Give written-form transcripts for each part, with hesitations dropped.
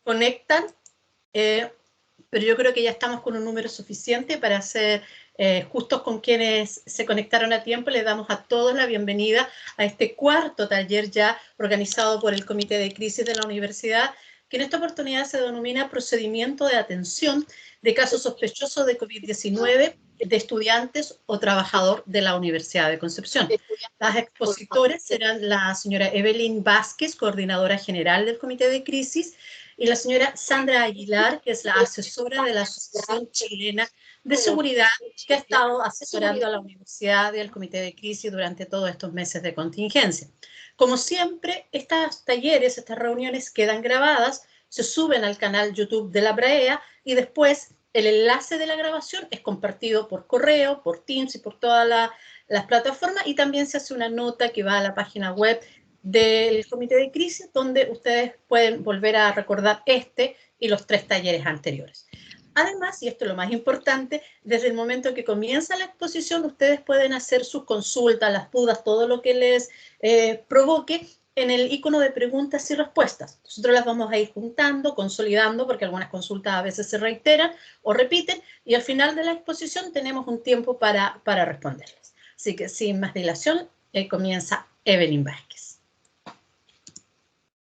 conectan, pero yo creo que ya estamos con un número suficiente para ser justos con quienes se conectaron a tiempo. Les damos a todos la bienvenida a este cuarto taller ya organizado por el Comité de Crisis de la Universidad, que en esta oportunidad se denomina Procedimiento de Atención de Casos Sospechosos de COVID-19 de estudiantes o trabajador de la Universidad de Concepción. Las expositores serán la señora Evelyn Vázquez, coordinadora general del Comité de Crisis, y la señora Sandra Aguilar, que es la asesora de la Asociación Chilena de Seguridad, que ha estado asesorando a la Universidad y al Comité de Crisis durante todos estos meses de contingencia. Como siempre, estos talleres, estas reuniones quedan grabadas, se suben al canal YouTube de la BRAEA y después el enlace de la grabación es compartido por correo, por Teams y por todas las plataformas, y también se hace una nota que va a la página web del Comité de Crisis, donde ustedes pueden volver a recordar este y los 3 talleres anteriores. Además, y esto es lo más importante, desde el momento en que comienza la exposición, ustedes pueden hacer sus consultas, las dudas, todo lo que les provoque en el icono de preguntas y respuestas. Nosotros las vamos a ir juntando, consolidando, porque algunas consultas a veces se reiteran o repiten, y al final de la exposición tenemos un tiempo para responderlas. Así que sin más dilación, comienza Evelyn Vázquez.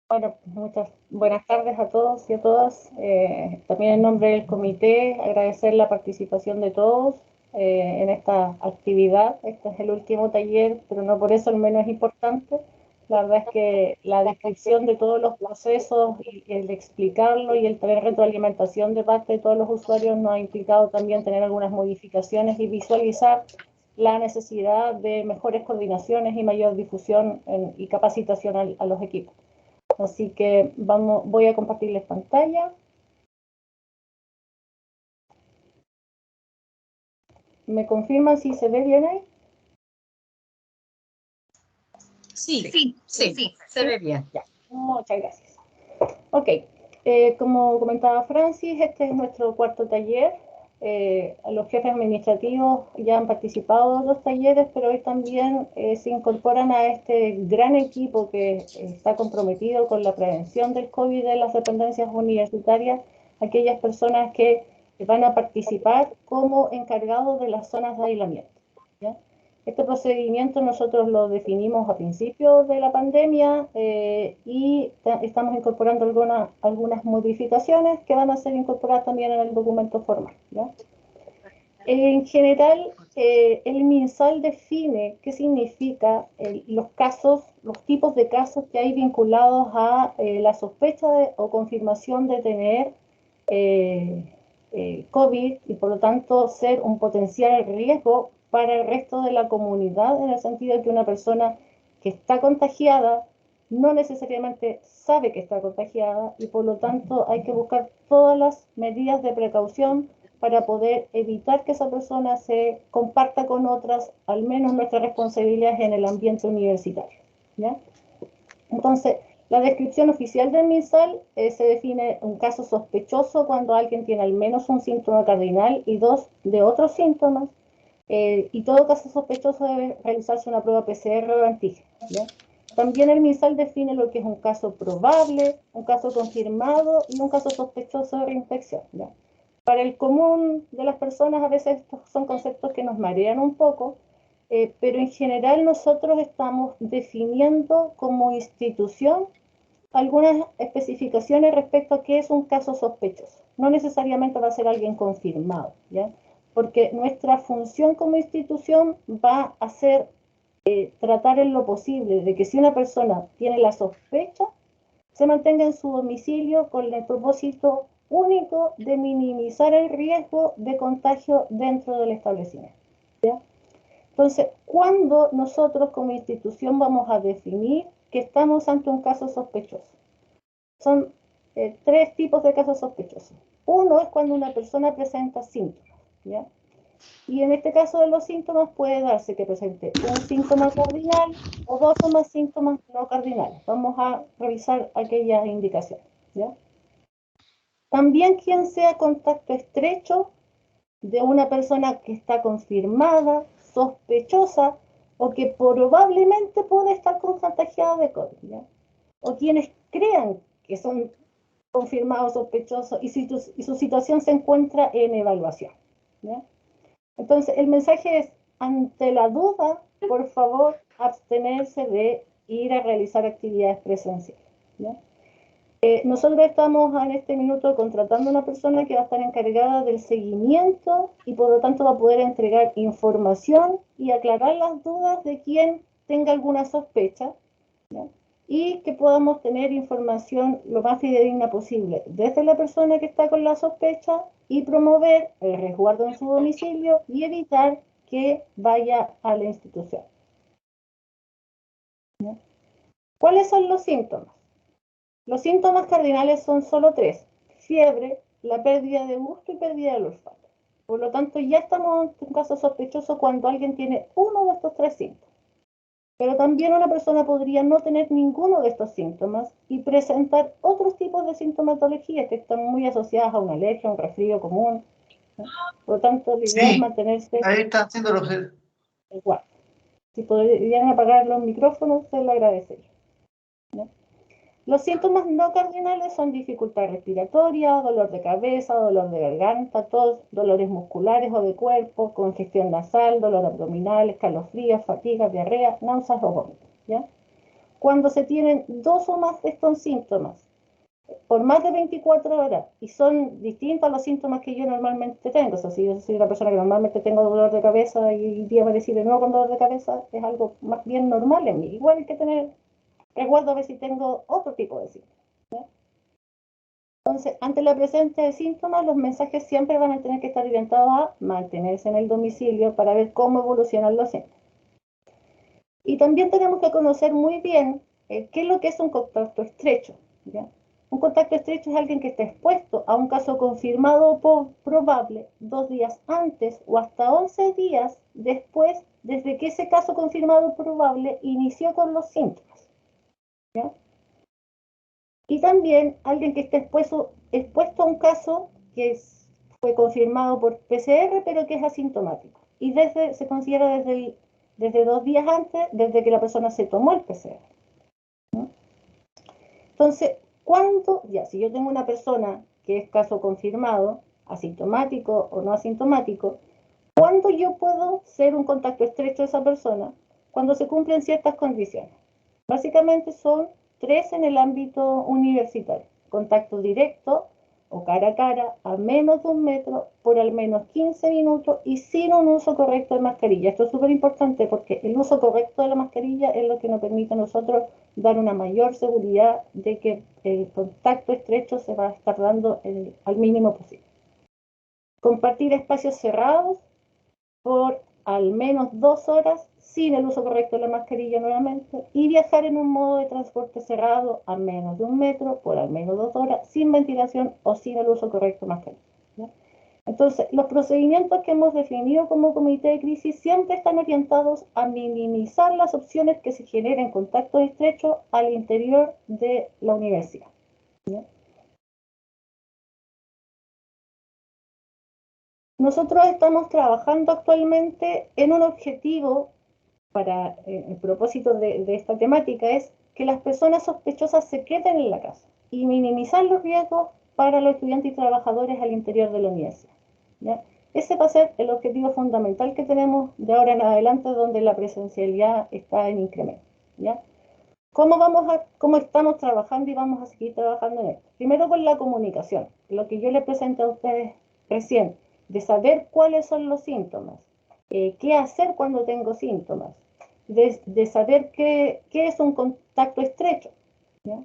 Bueno, muchas buenas tardes a todos y a todas. También en nombre del comité, agradecer la participación de todos en esta actividad. Este es el último taller, pero no por eso el menos importante. La verdad es que la descripción de todos los procesos, y el explicarlo y el tener retroalimentación de parte de todos los usuarios nos ha implicado también tener algunas modificaciones y visualizar la necesidad de mejores coordinaciones y mayor difusión y capacitación a los equipos. Así que voy a compartirles pantalla. ¿Me confirman si se ve bien ahí? Sí, se ve bien. Ya. Muchas gracias. Ok, como comentaba Francis, este es nuestro cuarto taller. Los jefes administrativos ya han participado en los talleres, pero hoy también se incorporan a este gran equipo que está comprometido con la prevención del COVID en las dependencias universitarias, aquellas personas que van a participar como encargados de las zonas de aislamiento, ¿ya? Este procedimiento nosotros lo definimos a principios de la pandemia y estamos incorporando algunas modificaciones que van a ser incorporadas también en el documento formal, ¿ya? En general, el MinSal define qué significa los tipos de casos que hay vinculados a la sospecha o confirmación de tener COVID y por lo tanto ser un potencial riesgo para el resto de la comunidad, en el sentido de que una persona que está contagiada no necesariamente sabe que está contagiada y por lo tanto hay que buscar todas las medidas de precaución para poder evitar que esa persona se comparta con otras, al menos nuestras responsabilidades en el ambiente universitario, ¿ya? Entonces, la descripción oficial del MinSal se define un caso sospechoso cuando alguien tiene al menos un síntoma cardinal y 2 de otros síntomas, y todo caso sospechoso debe realizarse una prueba PCR o antígeno, ¿ya? También el MinSal define lo que es un caso probable, un caso confirmado y un caso sospechoso de reinfección, ¿ya? Para el común de las personas a veces estos son conceptos que nos marean un poco, pero en general nosotros estamos definiendo como institución algunas especificaciones respecto a qué es un caso sospechoso. No necesariamente va a ser alguien confirmado, ¿ya? Porque nuestra función como institución va a ser tratar en lo posible de que si una persona tiene la sospecha, se mantenga en su domicilio con el propósito único de minimizar el riesgo de contagio dentro del establecimiento, ¿ya? Entonces, ¿cuándo nosotros como institución vamos a definir que estamos ante un caso sospechoso? Son 3 tipos de casos sospechosos. Uno es cuando una persona presenta síntomas, ¿ya? Y en este caso de los síntomas puede darse que presente un síntoma cardinal o 2 o más síntomas no cardinales. Vamos a revisar aquellas indicaciones, ¿ya? También quien sea contacto estrecho de una persona que está confirmada, sospechosa o que probablemente puede estar contagiada de COVID, ¿ya? O quienes crean que son confirmado, sospechoso, y su situación se encuentra en evaluación, ¿ya? Entonces, el mensaje es, ante la duda, por favor, abstenerse de ir a realizar actividades presenciales, ¿ya? Nosotros estamos en este minuto contratando a una persona que va a estar encargada del seguimiento y por lo tanto va a poder entregar información y aclarar las dudas de quien tenga alguna sospecha, ¿ya? Y que podamos tener información lo más fidedigna posible desde la persona que está con la sospecha y promover el resguardo en su domicilio y evitar que vaya a la institución, ¿ya? ¿Cuáles son los síntomas? Los síntomas cardinales son solo 3: fiebre, la pérdida de gusto y pérdida del olfato. Por lo tanto, ya estamos en un caso sospechoso cuando alguien tiene uno de estos 3 síntomas. Pero también una persona podría no tener ninguno de estos síntomas y presentar otros tipos de sintomatologías que están muy asociadas a una alergia, a un resfrío común, ¿no? Por lo tanto, la idea es mantenerse ahí está haciéndolo. igual. Si podrían apagar los micrófonos, se lo agradecería, ¿no? Los síntomas no cardinales son dificultad respiratoria, dolor de cabeza, dolor de garganta, tos, dolores musculares o de cuerpo, congestión nasal, dolor abdominal, escalofríos, fatiga, diarrea, náuseas o vómitos, ¿ya? Cuando se tienen 2 o más de estos síntomas por más de 24 horas y son distintos a los síntomas que yo normalmente tengo, o sea, si yo soy una persona que normalmente tengo dolor de cabeza y el día aparecí de nuevo con dolor de cabeza, es algo más bien normal en mí. Igual hay que tener resguardo a ver si tengo otro tipo de síntomas, ¿ya? Entonces, ante la presencia de síntomas, los mensajes siempre van a tener que estar orientados a mantenerse en el domicilio para ver cómo evolucionan los síntomas. Y también tenemos que conocer muy bien qué es lo que es un contacto estrecho, ¿ya? Un contacto estrecho es alguien que está expuesto a un caso confirmado o probable 2 días antes o hasta 11 días después, desde que ese caso confirmado o probable inició con los síntomas, ¿ya? Y también alguien que esté expuesto a un caso que fue confirmado por PCR, pero que es asintomático. Y se considera desde 2 días antes, desde que la persona se tomó el PCR, ¿no? Entonces, si yo tengo una persona que es caso confirmado, asintomático o no asintomático, ¿cuándo yo puedo ser un contacto estrecho de esa persona? Cuando se cumplen ciertas condiciones. Básicamente son 3 en el ámbito universitario: contacto directo o cara a cara a menos de 1 metro por al menos 15 minutos y sin un uso correcto de mascarilla. Esto es súper importante porque el uso correcto de la mascarilla es lo que nos permite a nosotros dar una mayor seguridad de que el contacto estrecho se va a estar dando al mínimo posible. Compartir espacios cerrados por al menos 2 horas sin el uso correcto de la mascarilla nuevamente, y viajar en un modo de transporte cerrado a menos de 1 metro por al menos 2 horas sin ventilación o sin el uso correcto de mascarilla, ¿ya? Entonces, los procedimientos que hemos definido como comité de crisis siempre están orientados a minimizar las opciones que se generen contactos estrechos al interior de la universidad, ¿ya? Nosotros estamos trabajando actualmente en un objetivo para el propósito de esta temática, es que las personas sospechosas se queden en la casa y minimizar los riesgos para los estudiantes y trabajadores al interior de la universidad, ¿ya? Ese va a ser el objetivo fundamental que tenemos de ahora en adelante, donde la presencialidad está en incremento, ¿ya? ¿Cómo estamos trabajando y vamos a seguir trabajando en esto? Primero con la comunicación, lo que yo les presenté a ustedes recién, de saber cuáles son los síntomas, qué hacer cuando tengo síntomas, de saber qué es un contacto estrecho, ¿ya?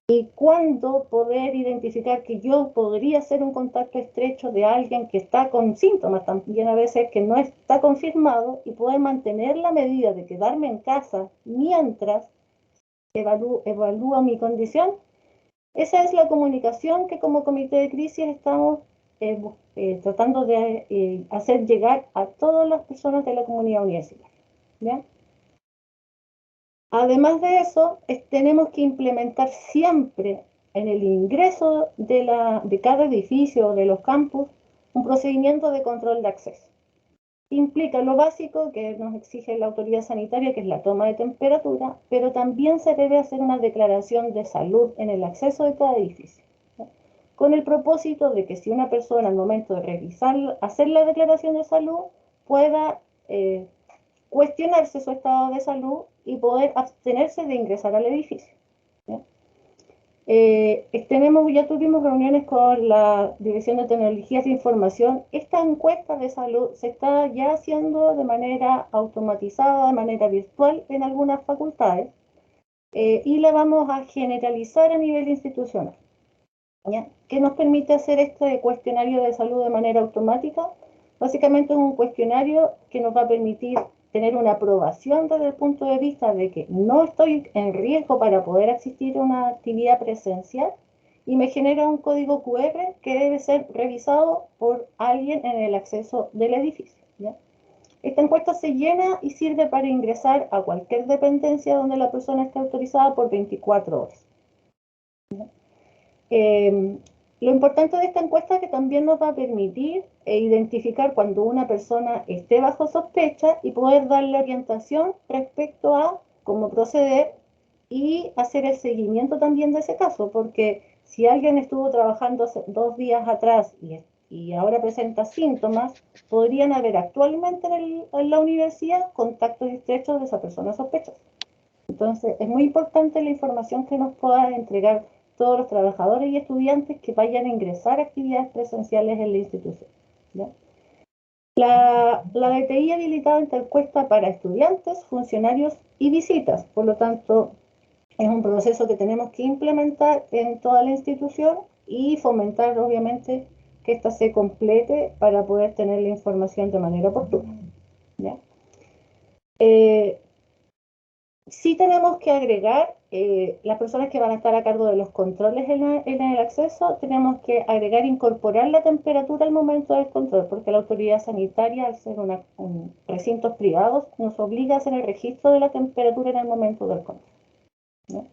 Y cuándo poder identificar que yo podría ser un contacto estrecho de alguien que está con síntomas, también a veces que no está confirmado, y poder mantener la medida de quedarme en casa mientras evalúo mi condición. Esa es la comunicación que como comité de crisis estamos tratando de hacer llegar a todas las personas de la comunidad universitaria, ¿ya? Además de eso, tenemos que implementar siempre en el ingreso de cada edificio o de los campus un procedimiento de control de acceso. Implica lo básico que nos exige la autoridad sanitaria, que es la toma de temperatura, pero también se debe hacer una declaración de salud en el acceso de cada edificio, ¿no? con el propósito de que si una persona al momento de revisar, hacer la declaración de salud, pueda cuestionarse su estado de salud y poder abstenerse de ingresar al edificio. Ya tuvimos reuniones con la Dirección de Tecnologías de Información. Esta encuesta de salud se está ya haciendo de manera automatizada, de manera virtual en algunas facultades, y la vamos a generalizar a nivel institucional. ¿Ya? ¿Qué nos permite hacer este cuestionario de salud de manera automática? Básicamente es un cuestionario que nos va a permitir tener una aprobación desde el punto de vista de que no estoy en riesgo para poder asistir a una actividad presencial, y me genera un código QR que debe ser revisado por alguien en el acceso del edificio. ¿Ya? Esta encuesta se llena y sirve para ingresar a cualquier dependencia donde la persona esté autorizada por 24 horas. ¿Ya? Lo importante de esta encuesta es que también nos va a permitir identificar cuando una persona esté bajo sospecha y poder darle orientación respecto a cómo proceder y hacer el seguimiento también de ese caso, porque si alguien estuvo trabajando hace 2 días atrás y ahora presenta síntomas, podrían haber actualmente en la universidad contactos estrechos de esa persona sospechosa. Entonces, es muy importante la información que nos puedan entregar todos los trabajadores y estudiantes que vayan a ingresar a actividades presenciales en la institución. ¿Ya? La DTI habilitada esta encuesta para estudiantes, funcionarios y visitas. Por lo tanto, es un proceso que tenemos que implementar en toda la institución y fomentar, obviamente, que ésta se complete para poder tener la información de manera oportuna. ¿Ya? Sí tenemos que agregar, las personas que van a estar a cargo de los controles en el acceso, tenemos que agregar, incorporar la temperatura al momento del control, porque la autoridad sanitaria, al ser recintos privados, nos obliga a hacer el registro de la temperatura en el momento del control. ¿No?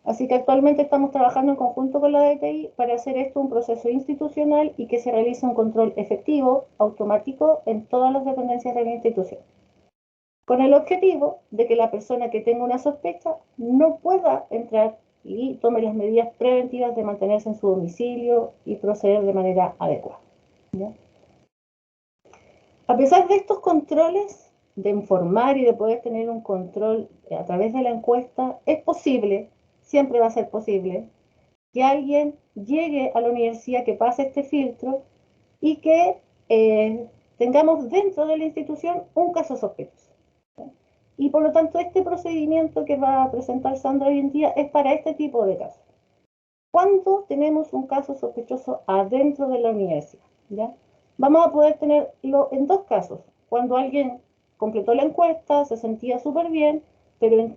Así que actualmente estamos trabajando en conjunto con la DTI para hacer esto un proceso institucional y que se realice un control efectivo, automático, en todas las dependencias de la institución, con el objetivo de que la persona que tenga una sospecha no pueda entrar y tome las medidas preventivas de mantenerse en su domicilio y proceder de manera adecuada. ¿Ya? A pesar de estos controles, de informar y de poder tener un control a través de la encuesta, es posible, siempre va a ser posible, que alguien llegue a la universidad, que pase este filtro y que tengamos dentro de la institución un caso sospechoso. Y por lo tanto, este procedimiento que va a presentar Sandra hoy en día es para este tipo de casos. ¿Cuándo tenemos un caso sospechoso adentro de la universidad? ¿Ya? Vamos a poder tenerlo en 2 casos. Cuando alguien completó la encuesta, se sentía súper bien, pero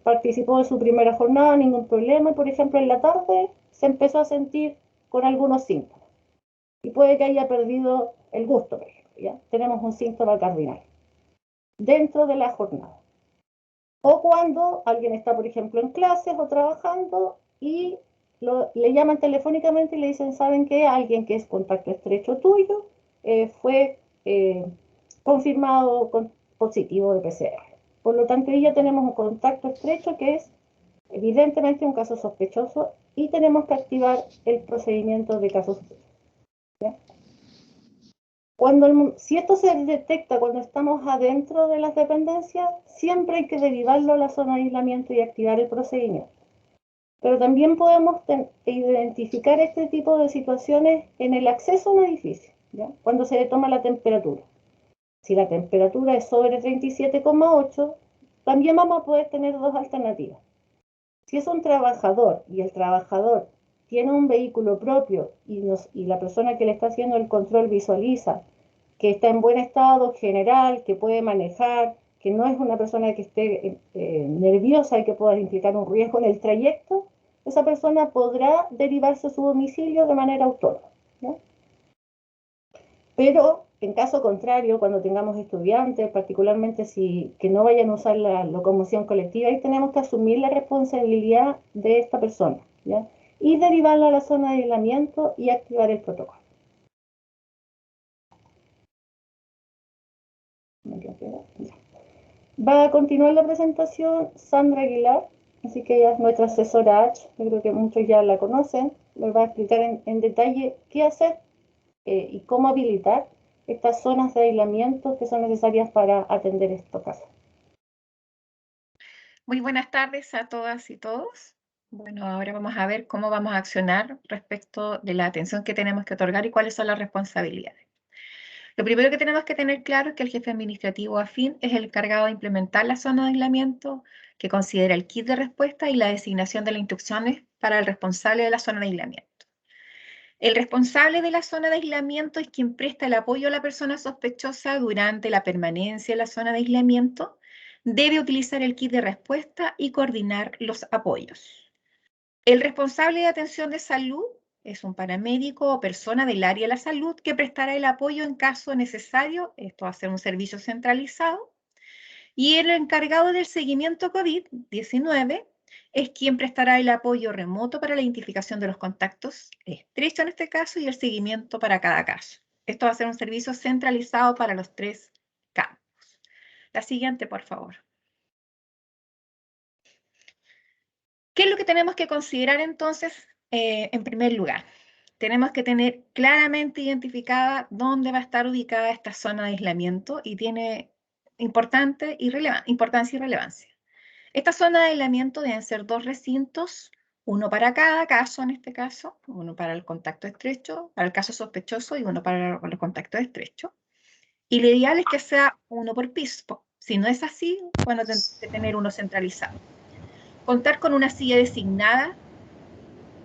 participó de su primera jornada, ningún problema, y por ejemplo en la tarde se empezó a sentir con algunos síntomas. Y puede que haya perdido el gusto, por ejemplo. ¿Ya? Tenemos un síntoma cardinal dentro de la jornada. O cuando alguien está, por ejemplo, en clases o trabajando y le llaman telefónicamente y le dicen, ¿saben qué? Alguien que es contacto estrecho tuyo fue confirmado positivo de PCR. Por lo tanto, ahí ya tenemos un contacto estrecho que es evidentemente un caso sospechoso y tenemos que activar el procedimiento de casos sospechosos. ¿Ya? Si esto se detecta cuando estamos adentro de las dependencias, siempre hay que derivarlo a la zona de aislamiento y activar el procedimiento. Pero también podemos identificar este tipo de situaciones en el acceso a un edificio, ¿ya? Cuando se le toma la temperatura. Si la temperatura es sobre 37,8, también vamos a poder tener 2 alternativas. Si es un trabajador y el trabajador tiene un vehículo propio y la persona que le está haciendo el control visualiza que está en buen estado general, que puede manejar, que no es una persona que esté nerviosa y que pueda implicar un riesgo en el trayecto, esa persona podrá derivarse a su domicilio de manera autónoma, ¿no? Pero en caso contrario, cuando tengamos estudiantes, particularmente que no vayan a usar la locomoción colectiva, ahí tenemos que asumir la responsabilidad de esta persona, ¿ya? Y derivarla a la zona de aislamiento y activar el protocolo. Va a continuar la presentación Sandra Aguilar, así que ella es nuestra asesora H, yo creo que muchos ya la conocen, les va a explicar en detalle qué hacer y cómo habilitar estas zonas de aislamiento que son necesarias para atender estos casos. Muy buenas tardes a todas y todos. Bueno, ahora vamos a ver cómo vamos a accionar respecto de la atención que tenemos que otorgar y cuáles son las responsabilidades. Lo primero que tenemos que tener claro es que el jefe administrativo afín es el encargado de implementar la zona de aislamiento, que considera el kit de respuesta y la designación de las instrucciones para el responsable de la zona de aislamiento. El responsable de la zona de aislamiento es quien presta el apoyo a la persona sospechosa durante la permanencia en la zona de aislamiento. Debe utilizar el kit de respuesta y coordinar los apoyos. El responsable de atención de salud es un paramédico o persona del área de la salud que prestará el apoyo en caso necesario. Esto va a ser un servicio centralizado. Y el encargado del seguimiento COVID-19 es quien prestará el apoyo remoto para la identificación de los contactos estrechos en este caso y el seguimiento para cada caso. Esto va a ser un servicio centralizado para los 3 campos. La siguiente, por favor. ¿Qué es lo que tenemos que considerar entonces en primer lugar? Tenemos que tener claramente identificada dónde va a estar ubicada esta zona de aislamiento y tiene importancia y relevancia. Esta zona de aislamiento deben ser 2 recintos, uno para cada caso en este caso, uno para el contacto estrecho, para el caso sospechoso y uno para los contactos estrechos. Y lo ideal es que sea uno por piso. Si no es así, bueno, tenemos que tener uno centralizado. Contar con una silla designada,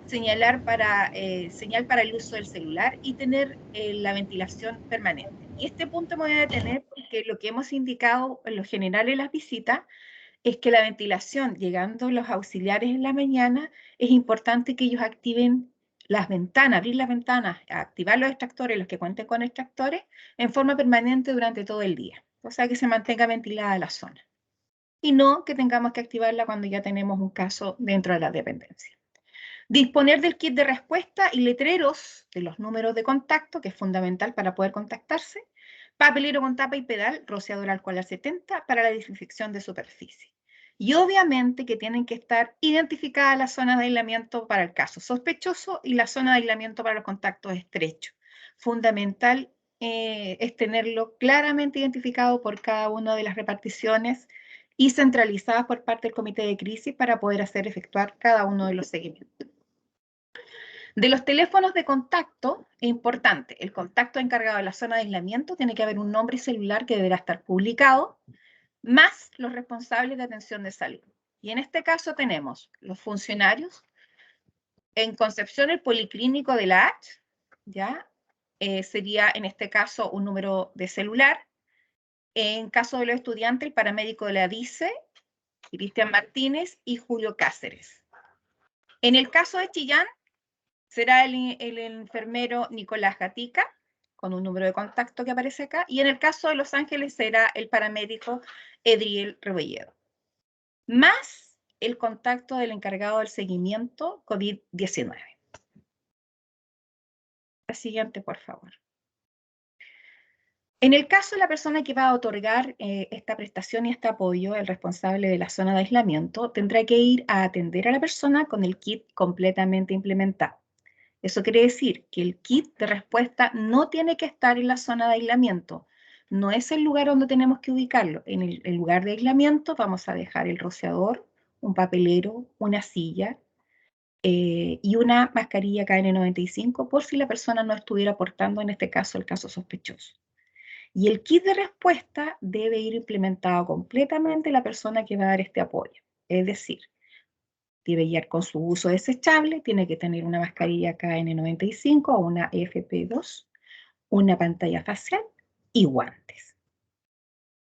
señal para el uso del celular y tener la ventilación permanente. Y este punto me voy a detener porque lo que hemos indicado en lo general en las visitas es que la ventilación, llegando los auxiliares en la mañana, es importante que ellos activen las ventanas, abrir las ventanas, activar los extractores, los que cuenten con extractores, en forma permanente durante todo el día. O sea, que se mantenga ventilada la zona. Y no que tengamos que activarla cuando ya tenemos un caso dentro de la dependencia. Disponer del kit de respuesta y letreros de los números de contacto, que es fundamental para poder contactarse. Papelero con tapa y pedal, rociador alcohol al 70 para la desinfección de superficie. Y obviamente que tienen que estar identificadas las zonas de aislamiento para el caso sospechoso y la zona de aislamiento para los contactos estrechos. Fundamental es tenerlo claramente identificado por cada una de las reparticiones y centralizadas por parte del comité de crisis para poder efectuar cada uno de los seguimientos. De los teléfonos de contacto, es importante, el contacto encargado de la zona de aislamiento tiene que haber un nombre y celular que deberá estar publicado, más los responsables de atención de salud. Y en este caso tenemos los funcionarios, en Concepción el policlínico de la H, ¿ya? Sería en este caso un número de celular. En caso de los estudiantes, el paramédico de la DICE, Cristian Martínez y Julio Cáceres. En el caso de Chillán, será el enfermero Nicolás Gatica, con un número de contacto que aparece acá, y en el caso de Los Ángeles será el paramédico Edriel Rebolledo, más el contacto del encargado del seguimiento COVID-19. La siguiente, por favor. En el caso de la persona que va a otorgar esta prestación y este apoyo, el responsable de la zona de aislamiento, tendrá que ir a atender a la persona con el kit completamente implementado. Eso quiere decir que el kit de respuesta no tiene que estar en la zona de aislamiento. No es el lugar donde tenemos que ubicarlo. En el lugar de aislamiento vamos a dejar el rociador, un papelero, una silla y una mascarilla KN95 por si la persona no estuviera portando, en este caso, el caso sospechoso. Y el kit de respuesta debe ir implementado completamente la persona que va a dar este apoyo. Es decir, debe guiar con su uso desechable, tiene que tener una mascarilla KN95 o una FP2, una pantalla facial y guantes.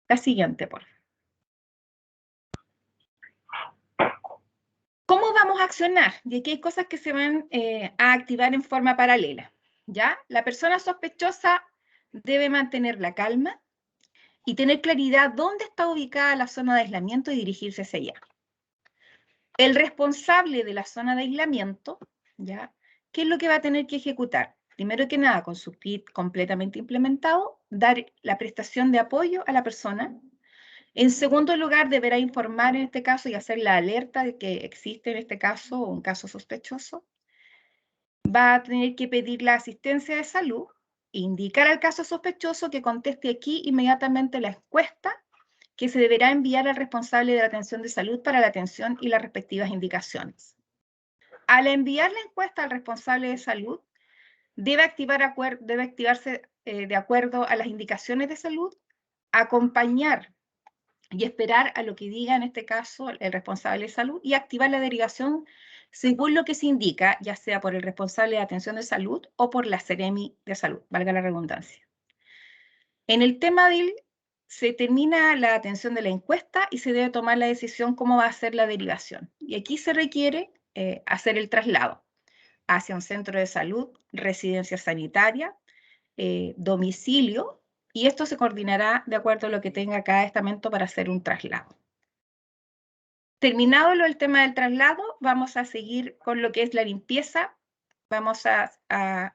La siguiente, por favor. ¿Cómo vamos a accionar? Y aquí hay cosas que se van a activar en forma paralela. ¿Ya? La persona sospechosa debe mantener la calma y tener claridad dónde está ubicada la zona de aislamiento y dirigirse hacia allá. El responsable de la zona de aislamiento, ¿ya? ¿Qué es lo que va a tener que ejecutar? Primero que nada, con su kit completamente implementado, dar la prestación de apoyo a la persona, En segundo lugar, deberá informar en este caso y hacer la alerta de que existe en este caso un caso sospechoso. Va a tener que pedir la asistencia de salud, indicar al caso sospechoso que conteste aquí inmediatamente la encuesta que se deberá enviar al responsable de la atención de salud para la atención y las respectivas indicaciones. Al enviar la encuesta al responsable de salud, debe activarse de acuerdo a las indicaciones de salud, acompañar y esperar a lo que diga en este caso el responsable de salud y activar la derivación según lo que se indica, ya sea por el responsable de atención de salud o por la Seremi de salud, valga la redundancia. En el tema se termina la atención de la encuesta y se debe tomar la decisión cómo va a ser la derivación. Y aquí se requiere hacer el traslado hacia un centro de salud, residencia sanitaria, domicilio, y esto se coordinará de acuerdo a lo que tenga cada estamento para hacer un traslado. Terminado el tema del traslado, vamos a seguir con lo que es la limpieza. Vamos a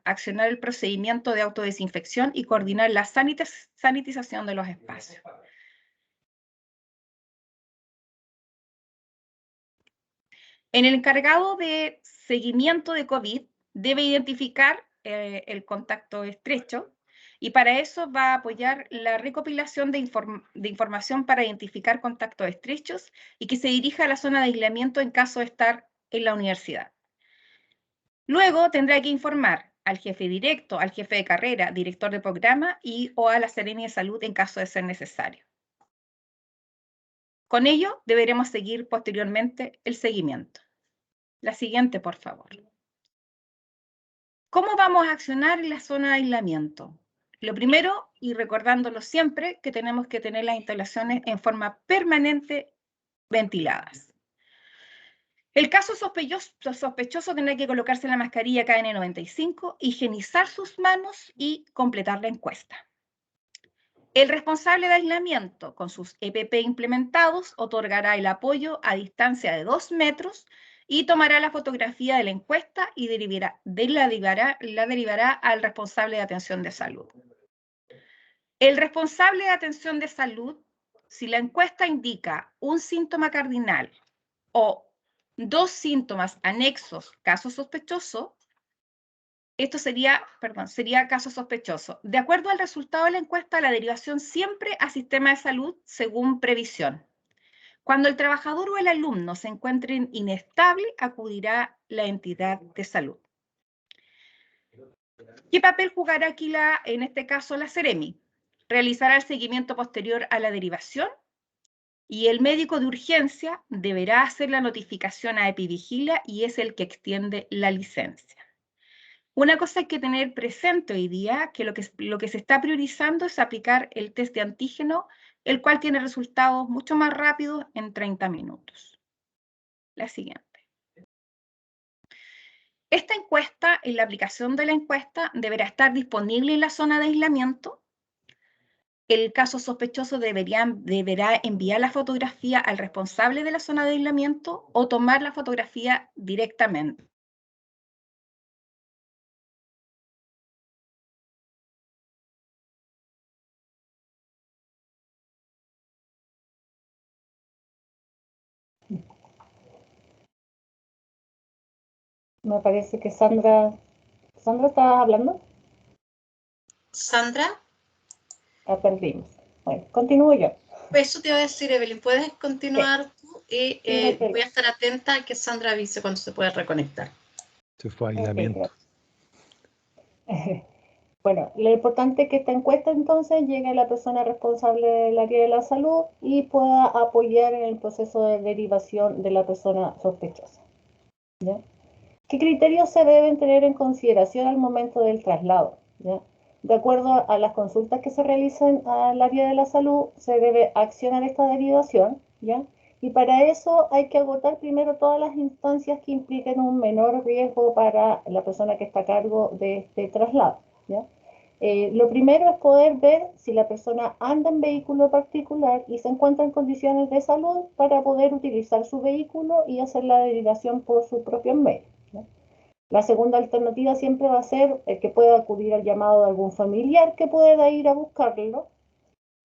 accionar el procedimiento de autodesinfección y coordinar la sanitización de los espacios. En el encargado de seguimiento de COVID debe identificar el contacto estrecho y para eso va a apoyar la recopilación de información para identificar contactos estrechos y que se dirija a la zona de aislamiento en caso de estar en la universidad. Luego tendrá que informar al jefe directo, al jefe de carrera, director de programa o a la Seremi de Salud en caso de ser necesario. Con ello deberemos seguir posteriormente el seguimiento. La siguiente, por favor. ¿Cómo vamos a accionar en la zona de aislamiento? Lo primero, y recordándolo siempre, que tenemos que tener las instalaciones en forma permanente ventiladas. El caso sospechoso tendrá que colocarse la mascarilla KN95, higienizar sus manos y completar la encuesta. El responsable de aislamiento, con sus EPP implementados, otorgará el apoyo a distancia de 2 metros y tomará la fotografía de la encuesta y la derivará al responsable de atención de salud. El responsable de atención de salud, si la encuesta indica un síntoma cardinal o 2 síntomas anexos, caso sospechoso, esto sería caso sospechoso. De acuerdo al resultado de la encuesta, la derivación siempre a sistema de salud según previsión. Cuando el trabajador o el alumno se encuentren inestable, acudirá la entidad de salud. ¿Qué papel jugará aquí en este caso la Seremi? Realizará el seguimiento posterior a la derivación y el médico de urgencia deberá hacer la notificación a Epivigilia y es el que extiende la licencia. Una cosa hay que tener presente hoy día, que lo que se está priorizando es aplicar el test de antígeno, el cual tiene resultados mucho más rápidos en 30 minutos. La siguiente. Esta encuesta, en la aplicación de la encuesta, deberá estar disponible en la zona de aislamiento. El caso sospechoso deberá enviar la fotografía al responsable de la zona de aislamiento o tomar la fotografía directamente. Me parece que Sandra está hablando. Sandra. La perdimos. Bueno, continúo yo. Eso te iba a decir, Evelyn, puedes continuar tú y voy a estar atenta a que Sandra avise cuando se pueda reconectar. Se fue a aislamiento. Bueno, lo importante es que esta encuesta entonces llegue a la persona responsable del área de la salud y pueda apoyar en el proceso de derivación de la persona sospechosa. ¿Ya? ¿Qué criterios se deben tener en consideración al momento del traslado? ¿Ya? De acuerdo a las consultas que se realizan al área de la salud, se debe accionar esta derivación, ¿ya? Y para eso hay que agotar primero todas las instancias que impliquen un menor riesgo para la persona que está a cargo de este traslado, ¿ya? Lo primero es poder ver si la persona anda en vehículo particular y se encuentra en condiciones de salud para poder utilizar su vehículo y hacer la derivación por sus propios medios. La segunda alternativa siempre va a ser que pueda acudir al llamado de algún familiar que pueda ir a buscarlo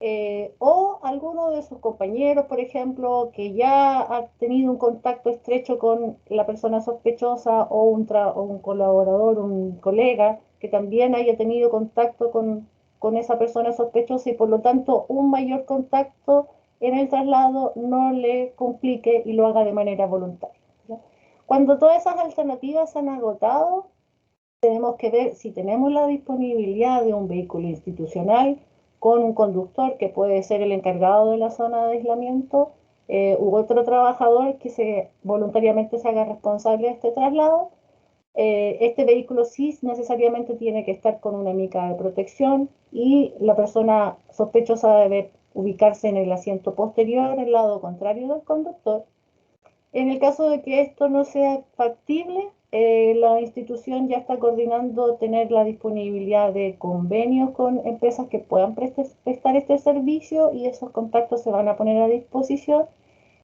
o alguno de sus compañeros, por ejemplo, que ya ha tenido un contacto estrecho con la persona sospechosa o un colaborador, un colega, que también haya tenido contacto con esa persona sospechosa y por lo tanto un mayor contacto en el traslado no le complique y lo haga de manera voluntaria, ¿ya? Cuando todas esas alternativas se han agotado, tenemos que ver si tenemos la disponibilidad de un vehículo institucional con un conductor que puede ser el encargado de la zona de aislamiento u otro trabajador que voluntariamente se haga responsable de este traslado. Este vehículo sí necesariamente tiene que estar con una mica de protección y la persona sospechosa debe ubicarse en el asiento posterior, el lado contrario del conductor. En el caso de que esto no sea factible, la institución ya está coordinando tener la disponibilidad de convenios con empresas que puedan prestar este servicio y esos contactos se van a poner a disposición.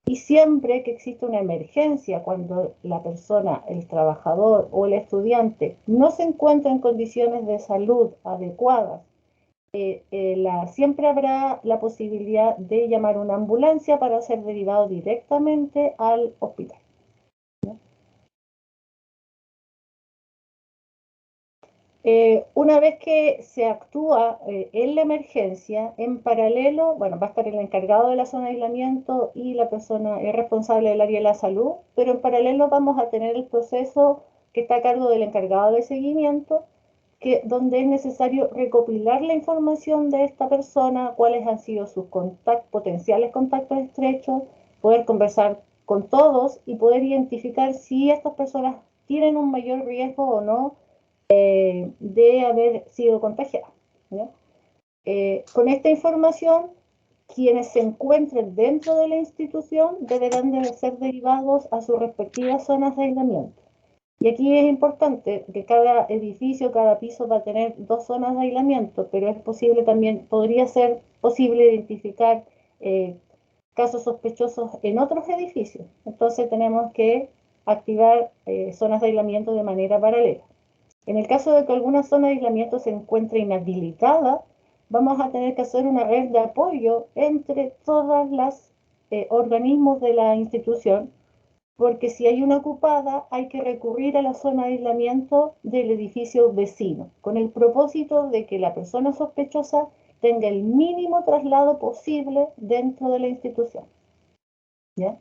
Y siempre que existe una emergencia, cuando la persona, el trabajador o el estudiante no se encuentra en condiciones de salud adecuadas, siempre habrá la posibilidad de llamar a una ambulancia para ser derivado directamente al hospital, ¿no? Una vez que se actúa en la emergencia, en paralelo, bueno, va a estar el encargado de la zona de aislamiento y la persona es responsable del área de la salud, pero en paralelo vamos a tener el proceso que está a cargo del encargado de seguimiento, donde es necesario recopilar la información de esta persona, cuáles han sido sus potenciales contactos estrechos, poder conversar con todos y poder identificar si estas personas tienen un mayor riesgo o no de haber sido contagiadas, ¿ya? Con esta información, quienes se encuentren dentro de la institución deberán de ser derivados a sus respectivas zonas de aislamiento. Y aquí es importante que cada edificio, cada piso va a tener 2 zonas de aislamiento, pero es posible también, podría ser posible identificar casos sospechosos en otros edificios. Entonces tenemos que activar zonas de aislamiento de manera paralela. En el caso de que alguna zona de aislamiento se encuentre inhabilitada, vamos a tener que hacer una red de apoyo entre todos los organismos de la institución, porque si hay una ocupada hay que recurrir a la zona de aislamiento del edificio vecino, con el propósito de que la persona sospechosa tenga el mínimo traslado posible dentro de la institución, ¿ya?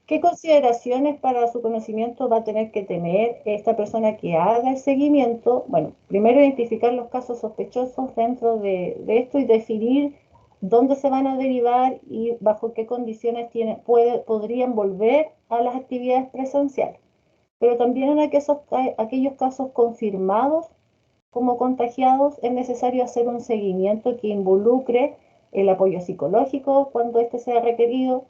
¿Qué consideraciones para su conocimiento va a tener que tener esta persona que haga el seguimiento? Bueno, primero identificar los casos sospechosos dentro de esto y definir dónde se van a derivar y bajo qué condiciones podrían volver a las actividades presenciales. Pero también en aquellos casos confirmados como contagiados es necesario hacer un seguimiento que involucre el apoyo psicológico cuando este sea requerido,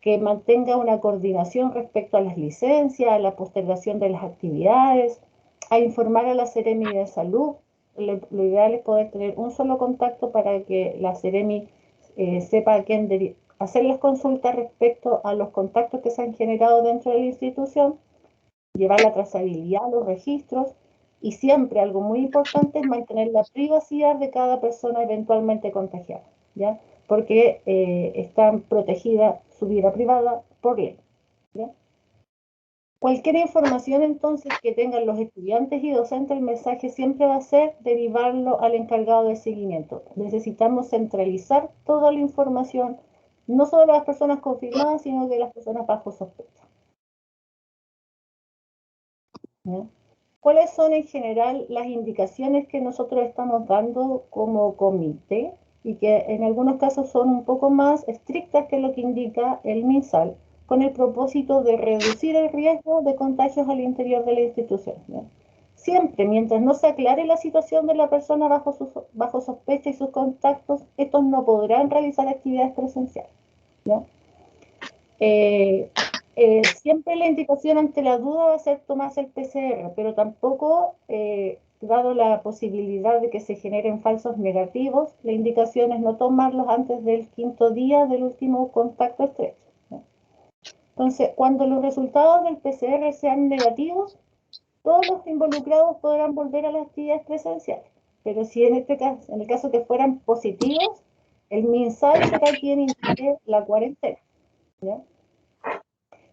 que mantenga una coordinación respecto a las licencias, a la postergación de las actividades, a informar a la Seremi de Salud. Lo ideal es poder tener un solo contacto para que la Seremi sepa a quién hacer las consultas respecto a los contactos que se han generado dentro de la institución, llevar la trazabilidad, los registros, y siempre algo muy importante es mantener la privacidad de cada persona eventualmente contagiada, ¿ya? Porque está protegida su vida privada por ley, ¿ya? Cualquier información entonces que tengan los estudiantes y docentes, el mensaje siempre va a ser derivarlo al encargado de seguimiento. Necesitamos centralizar toda la información, no solo de las personas confirmadas, sino de las personas bajo sospecha, ¿ya? ¿Cuáles son en general las indicaciones que nosotros estamos dando como comité y que en algunos casos son un poco más estrictas que lo que indica el MinSal, con el propósito de reducir el riesgo de contagios al interior de la institución, ¿ya? Siempre, mientras no se aclare la situación de la persona bajo sospecha y sus contactos, estos no podrán realizar actividades presenciales, ¿ya? Siempre la indicación ante la duda va a ser tomarse el PCR, pero tampoco, dado la posibilidad de que se generen falsos negativos, la indicación es no tomarlos antes del 5.º día del último contacto estrecho, ¿no? Entonces, cuando los resultados del PCR sean negativos, todos los involucrados podrán volver a las actividades presenciales. pero si en este caso, en el caso que fueran positivos, el MinSal será quien indique la cuarentena, ¿ya?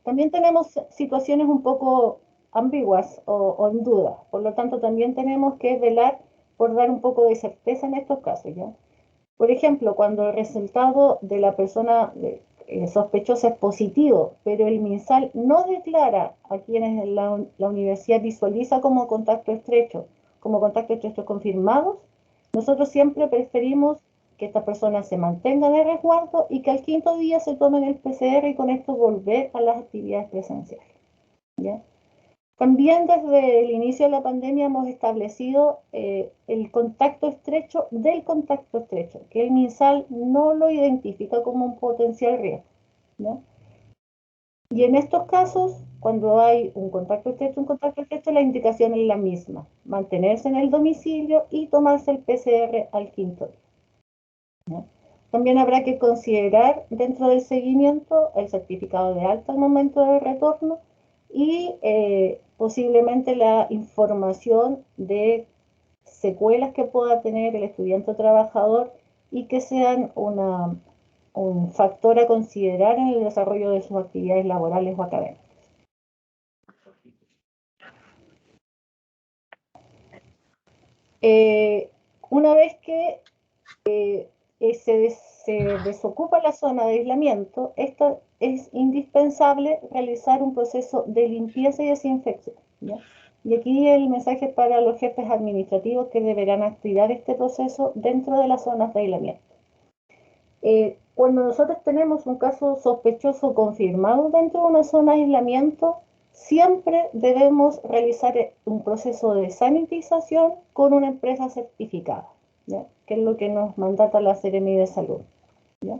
También tenemos situaciones un poco ambiguas o en duda, por lo tanto también tenemos que velar por dar un poco de certeza en estos casos, ¿ya? Por ejemplo, cuando el resultado de la persona sospechosa es positivo, pero el MinSal no declara a quienes la universidad visualiza como contacto estrecho confirmados, nosotros siempre preferimos que estas personas se mantengan de resguardo y que al quinto día se tomen el PCR y con esto volver a las actividades presenciales, ¿ya? También desde el inicio de la pandemia hemos establecido el contacto estrecho del contacto estrecho, que el MinSal no lo identifica como un potencial riesgo, ¿no? Y en estos casos, cuando hay un contacto estrecho, la indicación es la misma: mantenerse en el domicilio y tomarse el PCR al quinto día, ¿no? También habrá que considerar dentro del seguimiento el certificado de alta al momento del retorno y posiblemente la información de secuelas que pueda tener el estudiante o trabajador y que sean un factor a considerar en el desarrollo de sus actividades laborales o académicas. Una vez que se desocupa la zona de aislamiento, es indispensable realizar un proceso de limpieza y desinfección, ¿ya? Y aquí el mensaje es para los jefes administrativos que deberán activar este proceso dentro de las zonas de aislamiento. Cuando nosotros tenemos un caso sospechoso confirmado dentro de una zona de aislamiento, siempre debemos realizar un proceso de sanitización con una empresa certificada, ¿ya? Que es lo que nos mandata la Seremi de Salud, ¿ya?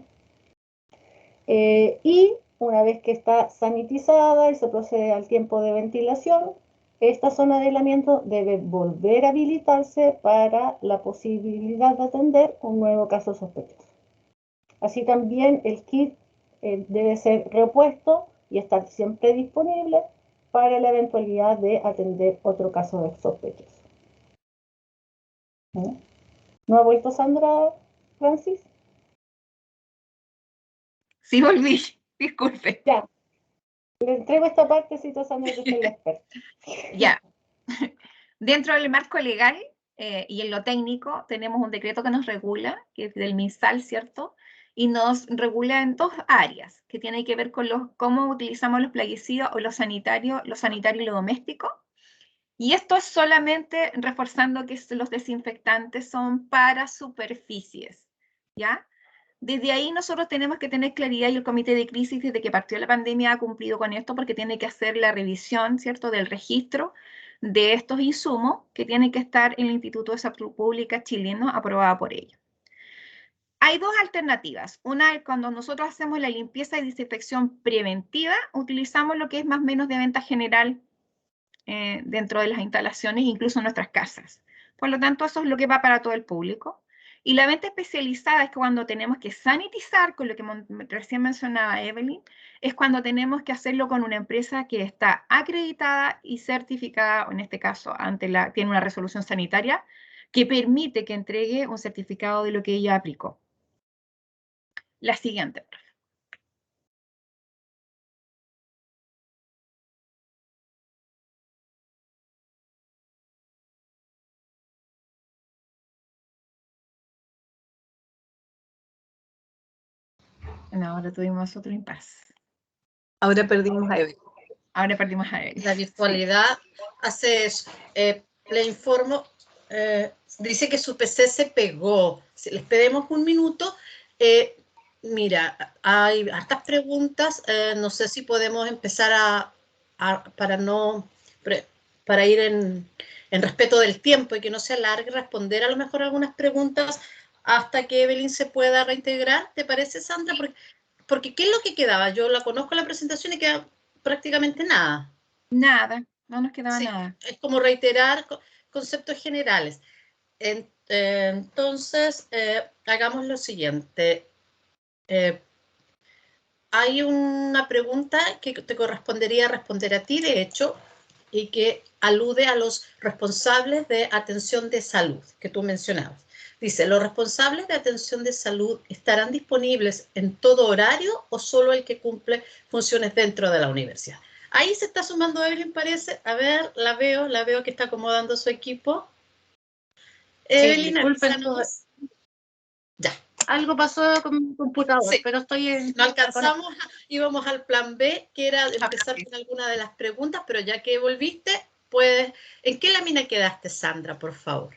Y una vez que está sanitizada y se procede al tiempo de ventilación, esta zona de aislamiento debe volver a habilitarse para la posibilidad de atender un nuevo caso sospechoso. Así también el kit debe ser repuesto y estar siempre disponible para la eventualidad de atender otro caso de sospechoso. ¿No ha vuelto Sandra, Francis? Sí, volví, disculpe. Ya, le entrego esta partecita a Sandra, que es la experta. Ya. Dentro del marco legal y en lo técnico, tenemos un decreto que nos regula, que es del MinSal, ¿cierto? Y nos regula en dos áreas, que tienen que ver con cómo utilizamos los plaguicidas o lo sanitario y lo doméstico. Y esto es solamente reforzando que los desinfectantes son para superficies, ¿ya? Desde ahí nosotros tenemos que tener claridad, y el comité de crisis desde que partió la pandemia ha cumplido con esto, porque tiene que hacer la revisión, ¿cierto?, del registro de estos insumos que tienen que estar en el Instituto de Salud Pública chileno, aprobada por ellos. Hay dos alternativas. Una es cuando nosotros hacemos la limpieza y desinfección preventiva, utilizamos lo que es más o menos de venta general dentro de las instalaciones, incluso en nuestras casas. Por lo tanto, eso es lo que va para todo el público. Y la venta especializada es cuando tenemos que sanitizar, con lo que recién mencionaba Evelyn, es cuando tenemos que hacerlo con una empresa que está acreditada y certificada, o en este caso tiene una resolución sanitaria que permite que entregue un certificado de lo que ella aplicó. La siguiente, por favor. Bueno, ahora tuvimos otro impasse. Ahora perdimos a Evelyn. Ahora perdimos a Evelyn. La virtualidad hace eso. Le informo, dice que su PC se pegó. Si les pedimos un minuto. Mira, hay hartas preguntas. No sé si podemos empezar para ir en respeto del tiempo y que no se alargue, responder a lo mejor algunas preguntas hasta que Evelyn se pueda reintegrar. ¿Te parece, Sandra? Porque ¿qué es lo que quedaba? Yo la conozco la presentación y queda prácticamente nada. Nada, no nos quedaba nada. Es como reiterar conceptos generales. Entonces, hagamos lo siguiente. Hay una pregunta que te correspondería responder a ti, de hecho, y que alude a los responsables de atención de salud que tú mencionabas. Dice, ¿los responsables de atención de salud estarán disponibles en todo horario o solo el que cumple funciones dentro de la universidad? Ahí se está sumando Evelyn, parece. A ver, la veo que está acomodando su equipo. Evelyn, disculpen, ya. algo pasó con mi computador, Sí. pero estoy en... No alcanzamos, íbamos al plan B, que era empezar con alguna de las preguntas, pero ya que volviste, pues, ¿en qué lámina quedaste, Sandra, por favor?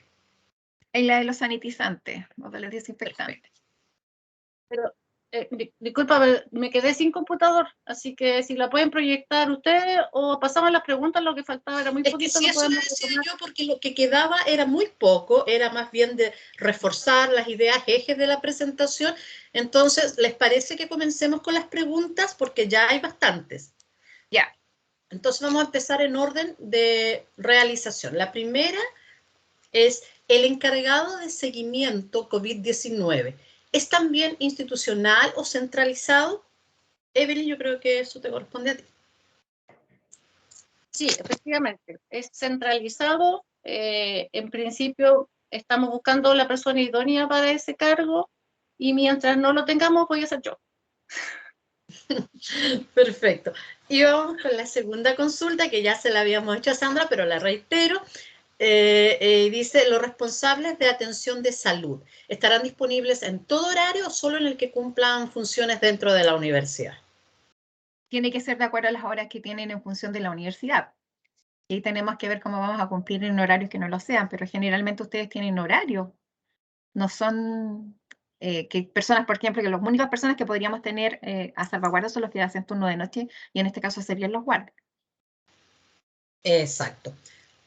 En la de los sanitizantes, o de los desinfectantes. Pero, disculpa, me quedé sin computador, así que si la pueden proyectar ustedes o pasamos a las preguntas, lo que faltaba era muy poquito. Es que si eso le decía yo, porque lo que quedaba era muy poco, era más bien de reforzar las ideas ejes de la presentación. Entonces, ¿les parece que comencemos con las preguntas? Porque ya hay bastantes. Ya. Entonces, vamos a empezar en orden de realización. La primera es el encargado de seguimiento COVID-19. ¿Es también institucional o centralizado? Evelyn, yo creo que eso te corresponde a ti. Sí, efectivamente, es centralizado. En principio, estamos buscando la persona idónea para ese cargo y mientras no lo tengamos, voy a ser yo. Perfecto. Y vamos con la segunda consulta, que ya se la habíamos hecho a Sandra, pero la reitero. Dice, los responsables de atención de salud, ¿estarán disponibles en todo horario o solo en el que cumplan funciones dentro de la universidad? Tiene que ser de acuerdo a las horas que tienen en función de la universidad. Y tenemos que ver cómo vamos a cumplir en horarios que no lo sean, pero generalmente ustedes tienen horario. No son que personas, por ejemplo, que las únicas personas que podríamos tener a salvaguarda son los que hacen turno de noche, y en este caso serían los guardias. Exacto.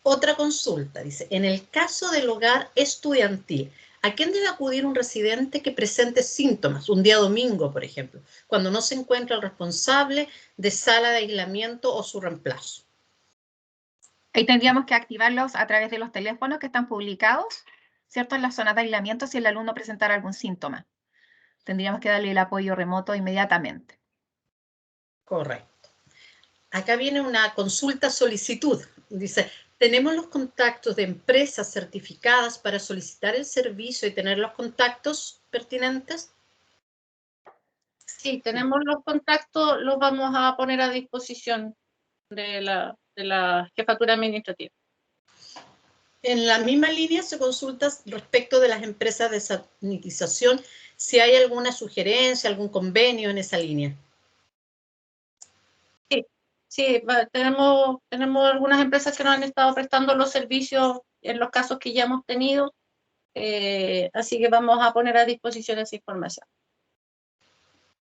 Otra consulta, dice, en el caso del hogar estudiantil, ¿a quién debe acudir un residente que presente síntomas, un día domingo, por ejemplo, cuando no se encuentra el responsable de sala de aislamiento o su reemplazo? Ahí tendríamos que activarlos a través de los teléfonos que están publicados, ¿cierto? En las zonas de aislamiento si el alumno presentara algún síntoma. Tendríamos que darle el apoyo remoto inmediatamente. Correcto. Acá viene una consulta solicitud. Dice, ¿tenemos los contactos de empresas certificadas para solicitar el servicio y tener los contactos pertinentes? Sí, tenemos los contactos, los vamos a poner a disposición de la jefatura administrativa. En la misma línea se consulta respecto de las empresas de sanitización, si hay alguna sugerencia, algún convenio en esa línea. Sí, tenemos algunas empresas que nos han estado prestando los servicios en los casos que ya hemos tenido, así que vamos a poner a disposición esa información.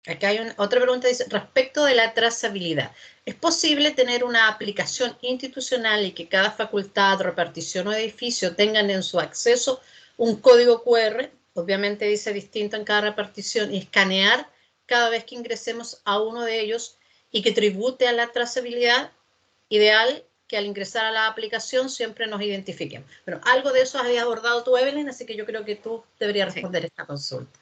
Acá hay otra pregunta, dice, respecto de la trazabilidad, ¿es posible tener una aplicación institucional y que cada facultad, repartición o edificio tengan en su acceso un código QR, obviamente dice distinto en cada repartición, y escanear cada vez que ingresemos a uno de ellos y que tribute a la trazabilidad? Ideal que al ingresar a la aplicación siempre nos identifiquen. Bueno, algo de eso habías abordado tú, Evelyn, así que yo creo que tú deberías responder esta consulta.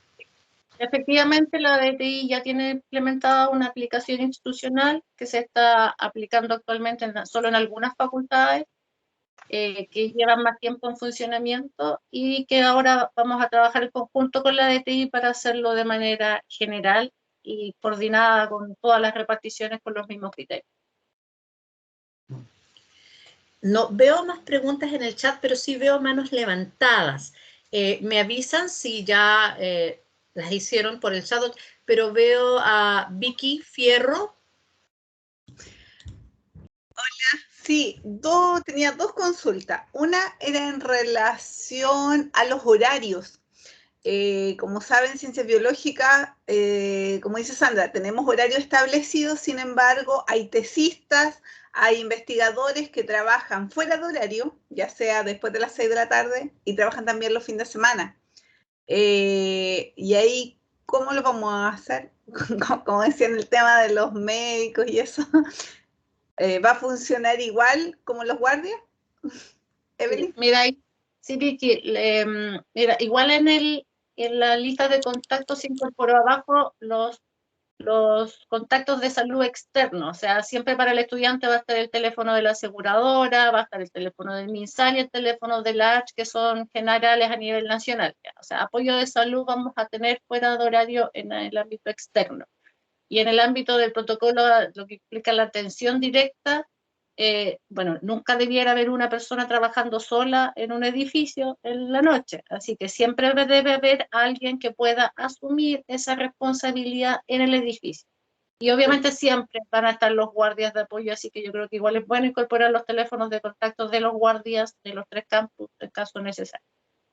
Efectivamente, la DTI ya tiene implementada una aplicación institucional que se está aplicando actualmente solo en algunas facultades, que llevan más tiempo en funcionamiento y que ahora vamos a trabajar en conjunto con la DTI para hacerlo de manera general y coordinada con todas las reparticiones con los mismos criterios. No veo más preguntas en el chat, pero sí veo manos levantadas. Me avisan si ya las hicieron por el chat, pero veo a Vicky Fierro. Hola, sí, tenía dos consultas. Una era en relación a los horarios. Como saben, ciencias biológicas, como dice Sandra, tenemos horario establecido, sin embargo, hay tesistas, hay investigadores que trabajan fuera de horario, ya sea después de las 6 de la tarde, y trabajan también los fines de semana. Y ahí, ¿cómo lo vamos a hacer? Como decía en el tema de los médicos y eso, ¿va a funcionar igual como los guardias? Evelyn. Mira, sí, Vicky, mira, igual en la lista de contactos se incorporó abajo los contactos de salud externos, o sea, siempre para el estudiante va a estar el teléfono de la aseguradora, va a estar el teléfono del MinSal y el teléfono del ARCH, que son generales a nivel nacional. O sea, apoyo de salud vamos a tener fuera de horario en el ámbito externo. Y en el ámbito del protocolo, lo que implica la atención directa, bueno, nunca debiera haber una persona trabajando sola en un edificio en la noche, así que siempre debe haber alguien que pueda asumir esa responsabilidad en el edificio. Y obviamente siempre van a estar los guardias de apoyo, así que yo creo que igual es bueno incorporar los teléfonos de contacto de los guardias de los 3 campus en caso necesario.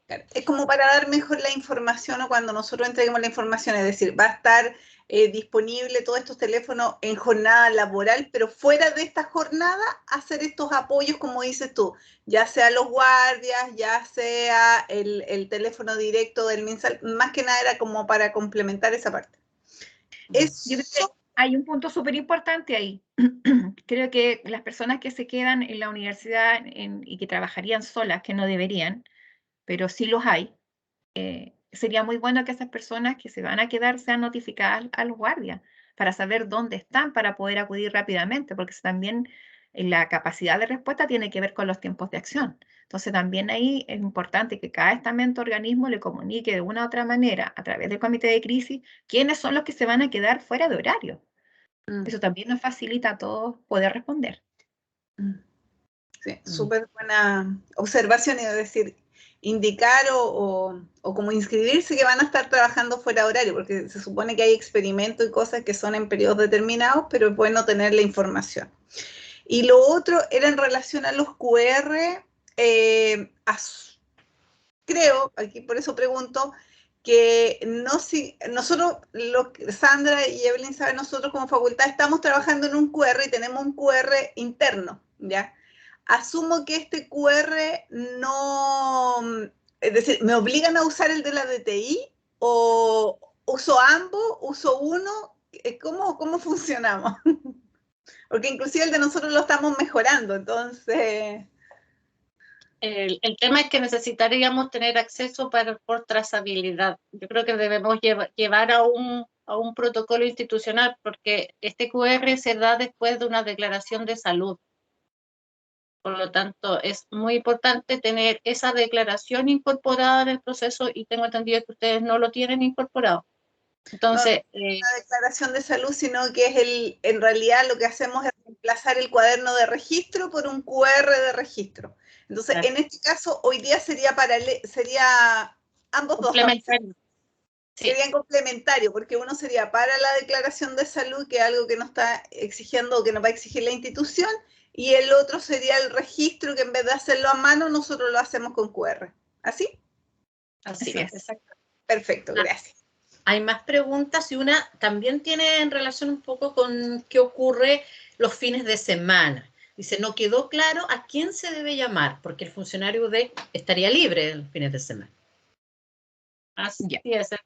Es como para dar mejor la información o cuando nosotros entreguemos la información, es decir, va a estar disponible todos estos teléfonos en jornada laboral, pero fuera de esta jornada hacer estos apoyos, como dices tú, ya sea los guardias, ya sea el teléfono directo del MinSal, más que nada era como para complementar esa parte. Eso. Hay un punto súper importante ahí. Creo que las personas que se quedan en la universidad y que trabajarían solas, que no deberían, pero sí los hay, sería muy bueno que esas personas que se van a quedar sean notificadas a los guardias para saber dónde están, para poder acudir rápidamente, porque también la capacidad de respuesta tiene que ver con los tiempos de acción. Entonces también ahí es importante que cada estamento organismo le comunique de una u otra manera a través del comité de crisis quiénes son los que se van a quedar fuera de horario. Eso también nos facilita a todos poder responder. Sí, súper buena observación, es decir, indicar o como inscribirse que van a estar trabajando fuera de horario, porque se supone que hay experimentos y cosas que son en periodos determinados, pero es bueno tener la información. Y lo otro era en relación a los QR, creo, aquí por eso pregunto, que no, si, nosotros, Sandra y Evelyn saben, nosotros como facultad estamos trabajando en un QR y tenemos un QR interno, ¿ya? Asumo que este QR no, es decir, ¿me obligan a usar el de la DTI o uso ambos, uso uno? ¿Cómo funcionamos? Porque inclusive el de nosotros lo estamos mejorando, entonces... El tema es que necesitaríamos tener acceso por trazabilidad. Yo creo que debemos llevar a un protocolo institucional porque este QR se da después de una declaración de salud. Por lo tanto, es muy importante tener esa declaración incorporada en el proceso y tengo entendido que ustedes no lo tienen incorporado. Entonces, no es una declaración de salud, sino que es en realidad lo que hacemos es reemplazar el cuaderno de registro por un QR de registro. Entonces, claro, en este caso, hoy día sería ambos dos. Sí. Serían complementarios, porque uno sería para la declaración de salud, que es algo que nos está exigiendo o que nos va a exigir la institución, y el otro sería el registro, que en vez de hacerlo a mano, nosotros lo hacemos con QR. ¿Así? Así es. Exacto. Perfecto, gracias. Hay más preguntas y una también tiene en relación un poco con qué ocurre los fines de semana. Dice, no quedó claro a quién se debe llamar, porque el funcionario estaría libre los fines de semana. Así es, el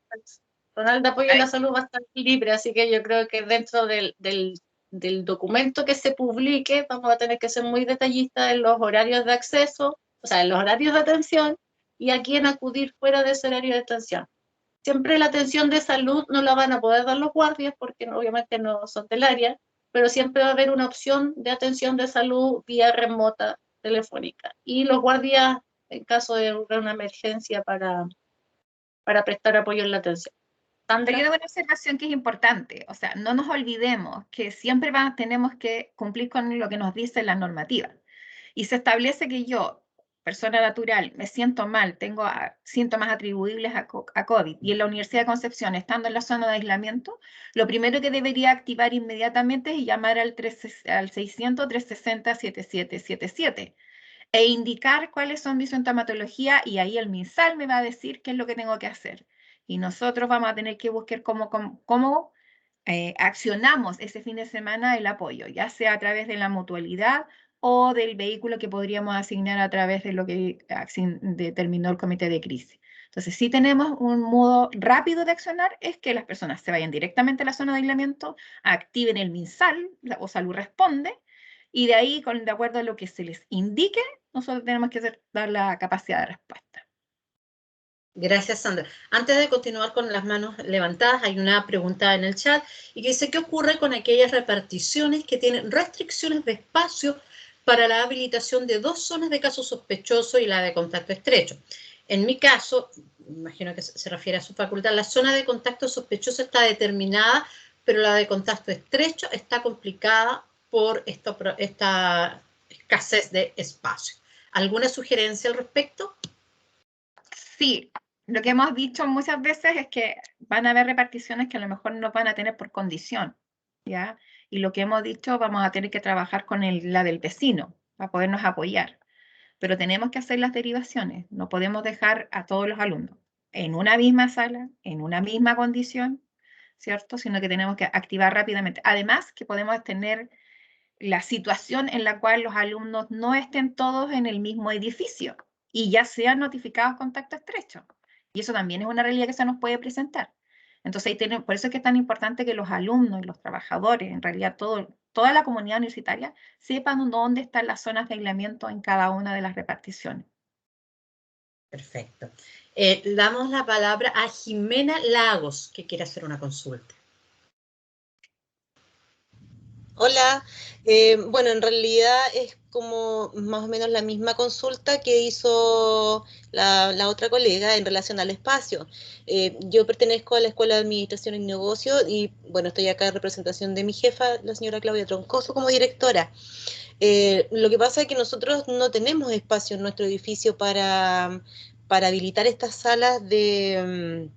personal de apoyo a la salud va a estar libre, así que yo creo que dentro del documento que se publique vamos a tener que ser muy detallistas en los horarios de acceso, o sea, en los horarios de atención y a quién acudir fuera de ese horario de atención. Siempre la atención de salud no la van a poder dar los guardias porque obviamente no son del área, pero siempre va a haber una opción de atención de salud vía remota telefónica. Y los guardias, en caso de una emergencia, para prestar apoyo en la atención. Sandra. Hay una observación que es importante, o sea, no nos olvidemos que siempre tenemos que cumplir con lo que nos dice la normativa. Y se establece que yo, persona natural, me siento mal, tengo síntomas atribuibles a COVID, y en la Universidad de Concepción, estando en la zona de aislamiento, lo primero que debería activar inmediatamente es llamar al 600-360-7777 e indicar cuáles son mis sintomatologías, y ahí el MinSal me va a decir qué es lo que tengo que hacer. Y nosotros vamos a tener que buscar cómo accionamos ese fin de semana el apoyo, ya sea a través de la mutualidad o del vehículo que podríamos asignar a través de lo que determinó el comité de crisis. Entonces, si tenemos un modo rápido de accionar, es que las personas se vayan directamente a la zona de aislamiento, activen el MinSal, o Salud Responde, y de ahí, de acuerdo a lo que se les indique, nosotros tenemos que dar la capacidad de respuesta. Gracias, Sandra. Antes de continuar con las manos levantadas, hay una pregunta en el chat y que dice, ¿qué ocurre con aquellas reparticiones que tienen restricciones de espacio para la habilitación de 2 zonas de caso sospechoso y la de contacto estrecho? En mi caso, imagino que se refiere a su facultad, la zona de contacto sospechoso está determinada, pero la de contacto estrecho está complicada por esta escasez de espacio. ¿Alguna sugerencia al respecto? Sí, lo que hemos dicho muchas veces es que van a haber reparticiones que a lo mejor no van a tener por condición, ¿ya? Y lo que hemos dicho, vamos a tener que trabajar con la del vecino para podernos apoyar. Pero tenemos que hacer las derivaciones, no podemos dejar a todos los alumnos en una misma sala, en una misma condición, ¿cierto? Sino que tenemos que activar rápidamente. Además, que podemos tener la situación en la cual los alumnos no estén todos en el mismo edificio y ya sean notificados contacto estrecho. Y eso también es una realidad que se nos puede presentar. Entonces, por eso es que es tan importante que los alumnos y los trabajadores, en realidad toda la comunidad universitaria, sepan dónde están las zonas de aislamiento en cada una de las reparticiones. Perfecto. Damos la palabra a Jimena Lagos, que quiere hacer una consulta. Hola, bueno, en realidad es como más o menos la misma consulta que hizo la otra colega en relación al espacio. Yo pertenezco a la Escuela de Administración y Negocio y, bueno, estoy acá en representación de mi jefa, la señora Claudia Troncoso, como directora. Lo que pasa es que nosotros no tenemos espacio en nuestro edificio para habilitar estas salas de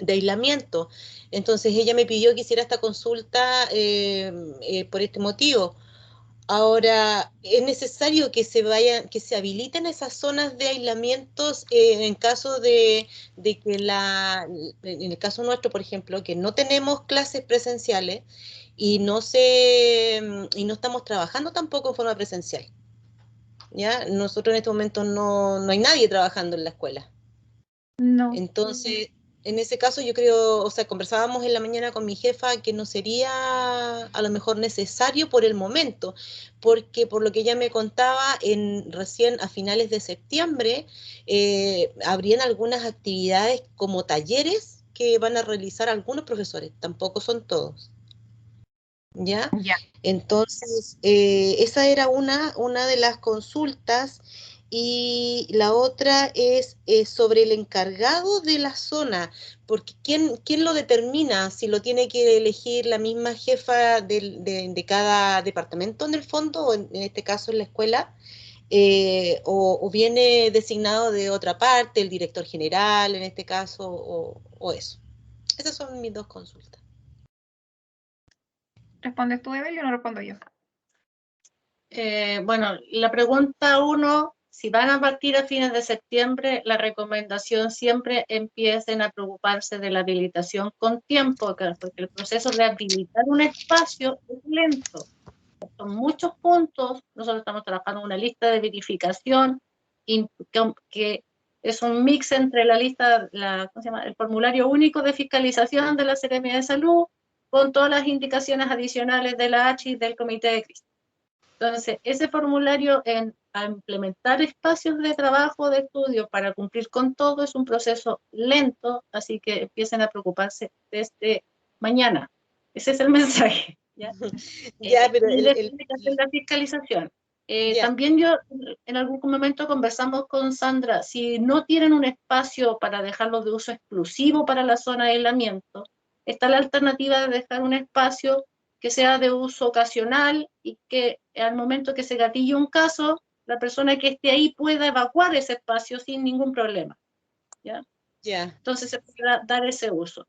aislamiento. Entonces ella me pidió que hiciera esta consulta por este motivo. Ahora, ¿es necesario que se habiliten esas zonas de aislamientos en caso de que en el caso nuestro, por ejemplo, que no tenemos clases presenciales y y no estamos trabajando tampoco en forma presencial? ¿Ya? Nosotros en este momento no hay nadie trabajando en la escuela. No. Entonces, en ese caso yo creo, o sea, conversábamos en la mañana con mi jefa que no sería a lo mejor necesario por el momento, porque por lo que ella me contaba, recién a finales de septiembre habrían algunas actividades como talleres que van a realizar algunos profesores, tampoco son todos. ¿Ya? Ya. Entonces, esa era una de las consultas y la otra es sobre el encargado de la zona, porque ¿quién lo determina? Si lo tiene que elegir la misma jefa de cada departamento en el fondo, o en este caso en la escuela, o viene designado de otra parte, el director general en este caso, o eso. Esas son mis dos consultas. ¿Respondes tú, Evelyn, o no respondo yo? Bueno, la pregunta 1, si van a partir a fines de septiembre, la recomendación siempre empiecen a preocuparse de la habilitación con tiempo, porque el proceso de habilitar un espacio es lento. Son muchos puntos, nosotros estamos trabajando en una lista de verificación que es un mix entre la lista, ¿cómo se llama? El formulario único de fiscalización de la Secretaría de Salud con todas las indicaciones adicionales de la H y del Comité de Crisis. Entonces, ese formulario a implementar espacios de trabajo, de estudio para cumplir con todo es un proceso lento, así que empiecen a preocuparse desde mañana. Ese es el mensaje. ¿Ya? Pero y después de hacer la fiscalización. También yo en algún momento conversamos con Sandra, si no tienen un espacio para dejarlo de uso exclusivo para la zona de aislamiento, está la alternativa de dejar un espacio que sea de uso ocasional y que al momento que se gatille un caso, la persona que esté ahí pueda evacuar ese espacio sin ningún problema. ¿Ya? Entonces se puede dar ese uso.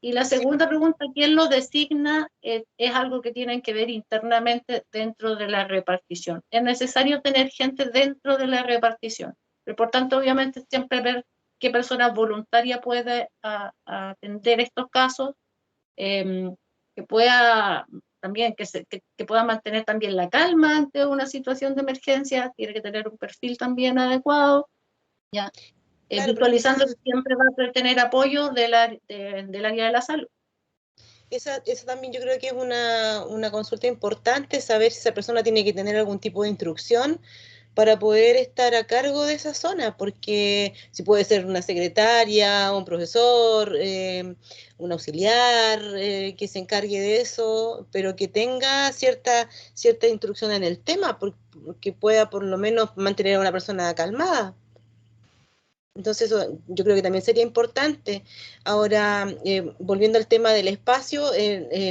Y la segunda pregunta, ¿quién lo designa? Es algo que tienen que ver internamente dentro de la repartición. Es necesario tener gente dentro de la repartición. Pero por tanto, obviamente, siempre ver qué persona voluntaria puede atender estos casos, que pueda también, que pueda mantener también la calma ante una situación de emergencia, tiene que tener un perfil también adecuado, ¿ya? Claro, visualizando que siempre va a tener apoyo del área de la salud. Esa también yo creo que es una consulta importante, saber si esa persona tiene que tener algún tipo de instrucción, para poder estar a cargo de esa zona, porque si puede ser una secretaria, un profesor, un auxiliar que se encargue de eso, pero que tenga cierta instrucción en el tema, porque pueda por lo menos mantener a una persona calmada. Entonces, eso yo creo que también sería importante. Ahora, volviendo al tema del espacio,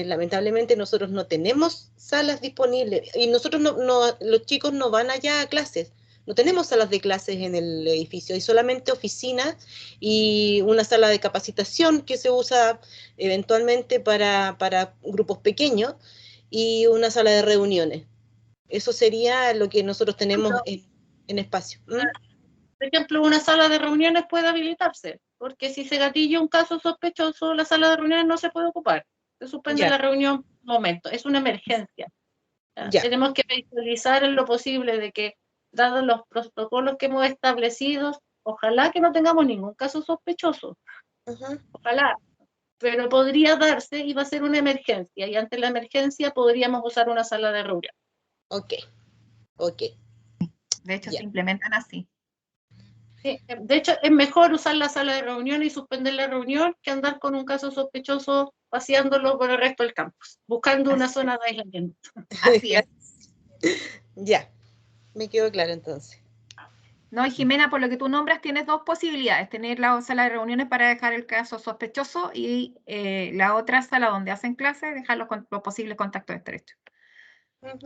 lamentablemente nosotros no tenemos salas disponibles y nosotros los chicos no van allá a clases. No tenemos salas de clases en el edificio, hay solamente oficinas y una sala de capacitación que se usa eventualmente para grupos pequeños y una sala de reuniones. Eso sería lo que nosotros tenemos en espacio. Por ejemplo, una sala de reuniones puede habilitarse, porque si se gatilla un caso sospechoso, la sala de reuniones no se puede ocupar. Se suspende la reunión un momento, es una emergencia. Tenemos que visualizar en lo posible de que, dados los protocolos que hemos establecido, ojalá que no tengamos ningún caso sospechoso. Ojalá. Pero podría darse y va a ser una emergencia, y ante la emergencia podríamos usar una sala de reunión. Ok. De hecho, se implementan así. Sí, de hecho, es mejor usar la sala de reunión y suspender la reunión que andar con un caso sospechoso paseándolo por el resto del campus, buscando una zona de aislamiento. Así es. Ya, me quedó claro entonces. No, y Jimena, por lo que tú nombras, tienes dos posibilidades: tener la sala de reuniones para dejar el caso sospechoso y la otra sala donde hacen clases, dejar los posibles contactos estrechos.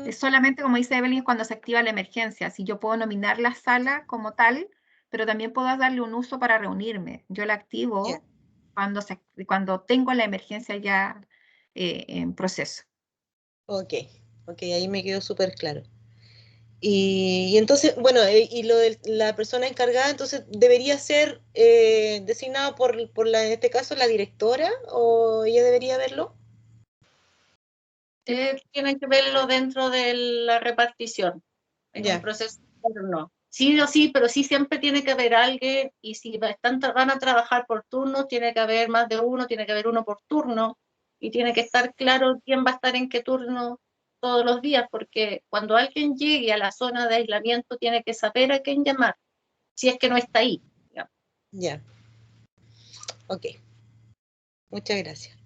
Es solamente, como dice Evelyn, cuando se activa la emergencia. Si yo puedo nominar la sala como tal, pero también puedo darle un uso para reunirme. Yo la activo cuando tengo la emergencia ya en proceso. Ok, ahí me quedó súper claro. Y entonces, bueno, y lo de la persona encargada, entonces, ¿debería ser designado por en este caso, la directora, o ella debería verlo? Tienen que verlo dentro de la repartición, en un proceso interno. Sí o sí, pero sí siempre tiene que haber alguien, y si van a trabajar por turno, tiene que haber más de uno, tiene que haber uno por turno, y tiene que estar claro quién va a estar en qué turno todos los días, porque cuando alguien llegue a la zona de aislamiento, tiene que saber a quién llamar, si es que no está ahí. Ya. Ok. Muchas gracias.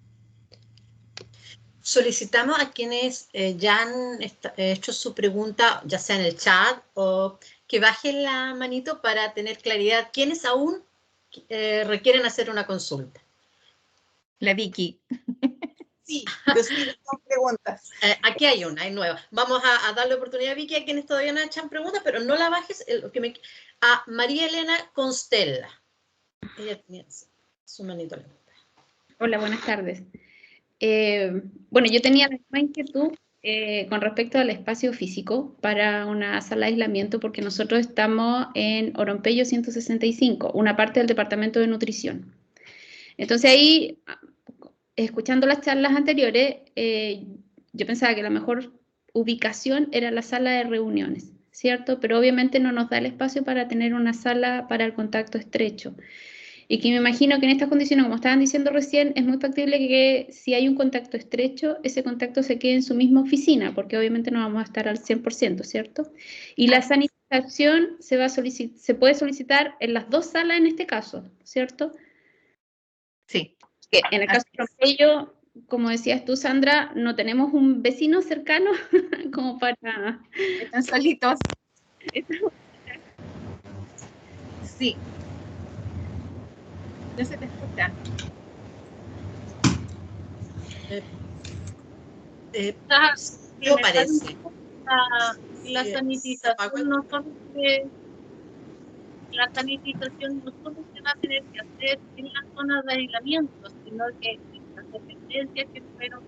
Solicitamos a quienes ya han hecho su pregunta, ya sea en el chat o que bajen la manito para tener claridad quiénes aún requieren hacer una consulta. La Vicky. Sí, yo sí tengo preguntas. Aquí hay una, hay nueva. Vamos a darle oportunidad a Vicky, a quienes todavía no echan preguntas, pero no la bajes. A María Elena Constella. Ella tenía su manito levanta. Hola, buenas tardes. Bueno, yo tenía la misma inquietud con respecto al espacio físico para una sala de aislamiento, porque nosotros estamos en Orompeyo 165, una parte del departamento de nutrición. Entonces ahí, escuchando las charlas anteriores, yo pensaba que la mejor ubicación era la sala de reuniones, ¿cierto? Pero obviamente no nos da el espacio para tener una sala para el contacto estrecho. Y que me imagino que en estas condiciones, como estaban diciendo recién, es muy factible que si hay un contacto estrecho, ese contacto se quede en su misma oficina, porque obviamente no vamos a estar al 100%, ¿cierto? Y la sanitización se puede solicitar en las dos salas en este caso, ¿cierto? Sí. Que en el caso de Rompello, como decías tú, Sandra, no tenemos un vecino cercano como para... Están solitos. Sí. No se te escucha. Lo parece. La sanitización no solo se va a tener que hacer en la zona de aislamiento, sino que las dependencias que fueron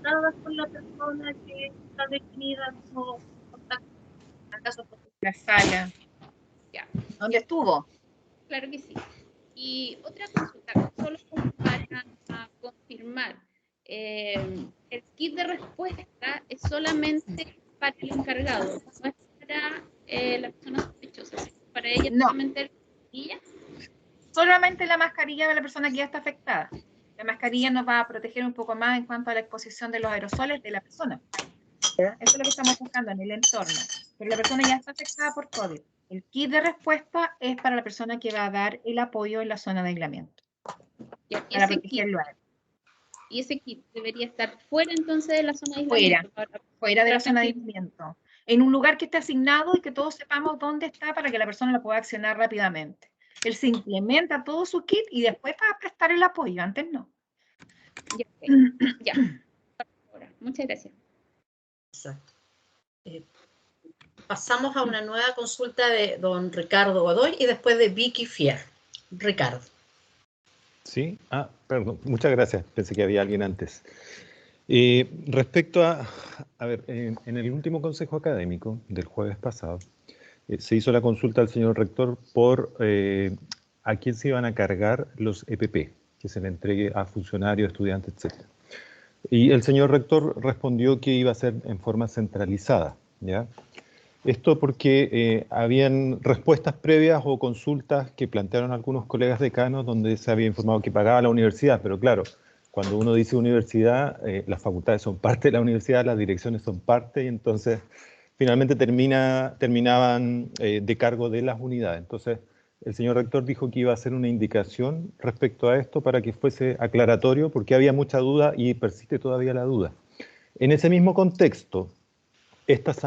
dadas con la persona que está definida como contacto, acaso la sala. Ya. ¿Dónde estuvo? Claro que sí. Y otra consulta, solo para confirmar, el kit de respuesta es solamente para el encargado, no es para la persona sospechosa, para ella no. solamente la mascarilla. Solamente la mascarilla de la persona que ya está afectada. La mascarilla nos va a proteger un poco más en cuanto a la exposición de los aerosoles de la persona. Eso es lo que estamos buscando en el entorno. Pero la persona ya está afectada por COVID. El kit de respuesta es para la persona que va a dar el apoyo en la zona de aislamiento. Para protegerlo a él. Y ese kit debería estar fuera entonces de la zona de aislamiento. Fuera de la zona de aislamiento. En un lugar que esté asignado y que todos sepamos dónde está para que la persona lo pueda accionar rápidamente. Él se implementa todo su kit y después va a prestar el apoyo. Antes no. Ya. Muchas gracias. Exacto. Pasamos a una nueva consulta de don Ricardo Godoy y después de Vicky Fier. Ricardo. Sí, perdón, muchas gracias, pensé que había alguien antes. Respecto a ver, en el último consejo académico del jueves pasado, se hizo la consulta al señor rector por a quién se iban a cargar los EPP, que se le entregue a funcionarios, estudiantes, etc. Y el señor rector respondió que iba a ser en forma centralizada, ¿ya? Esto porque habían respuestas previas o consultas que plantearon algunos colegas decanos donde se había informado que pagaba la universidad, pero claro, cuando uno dice universidad, las facultades son parte de la universidad, las direcciones son parte, y entonces finalmente terminaban de cargo de las unidades. Entonces el señor rector dijo que iba a hacer una indicación respecto a esto para que fuese aclaratorio, porque había mucha duda y persiste todavía la duda. En ese mismo contexto, estas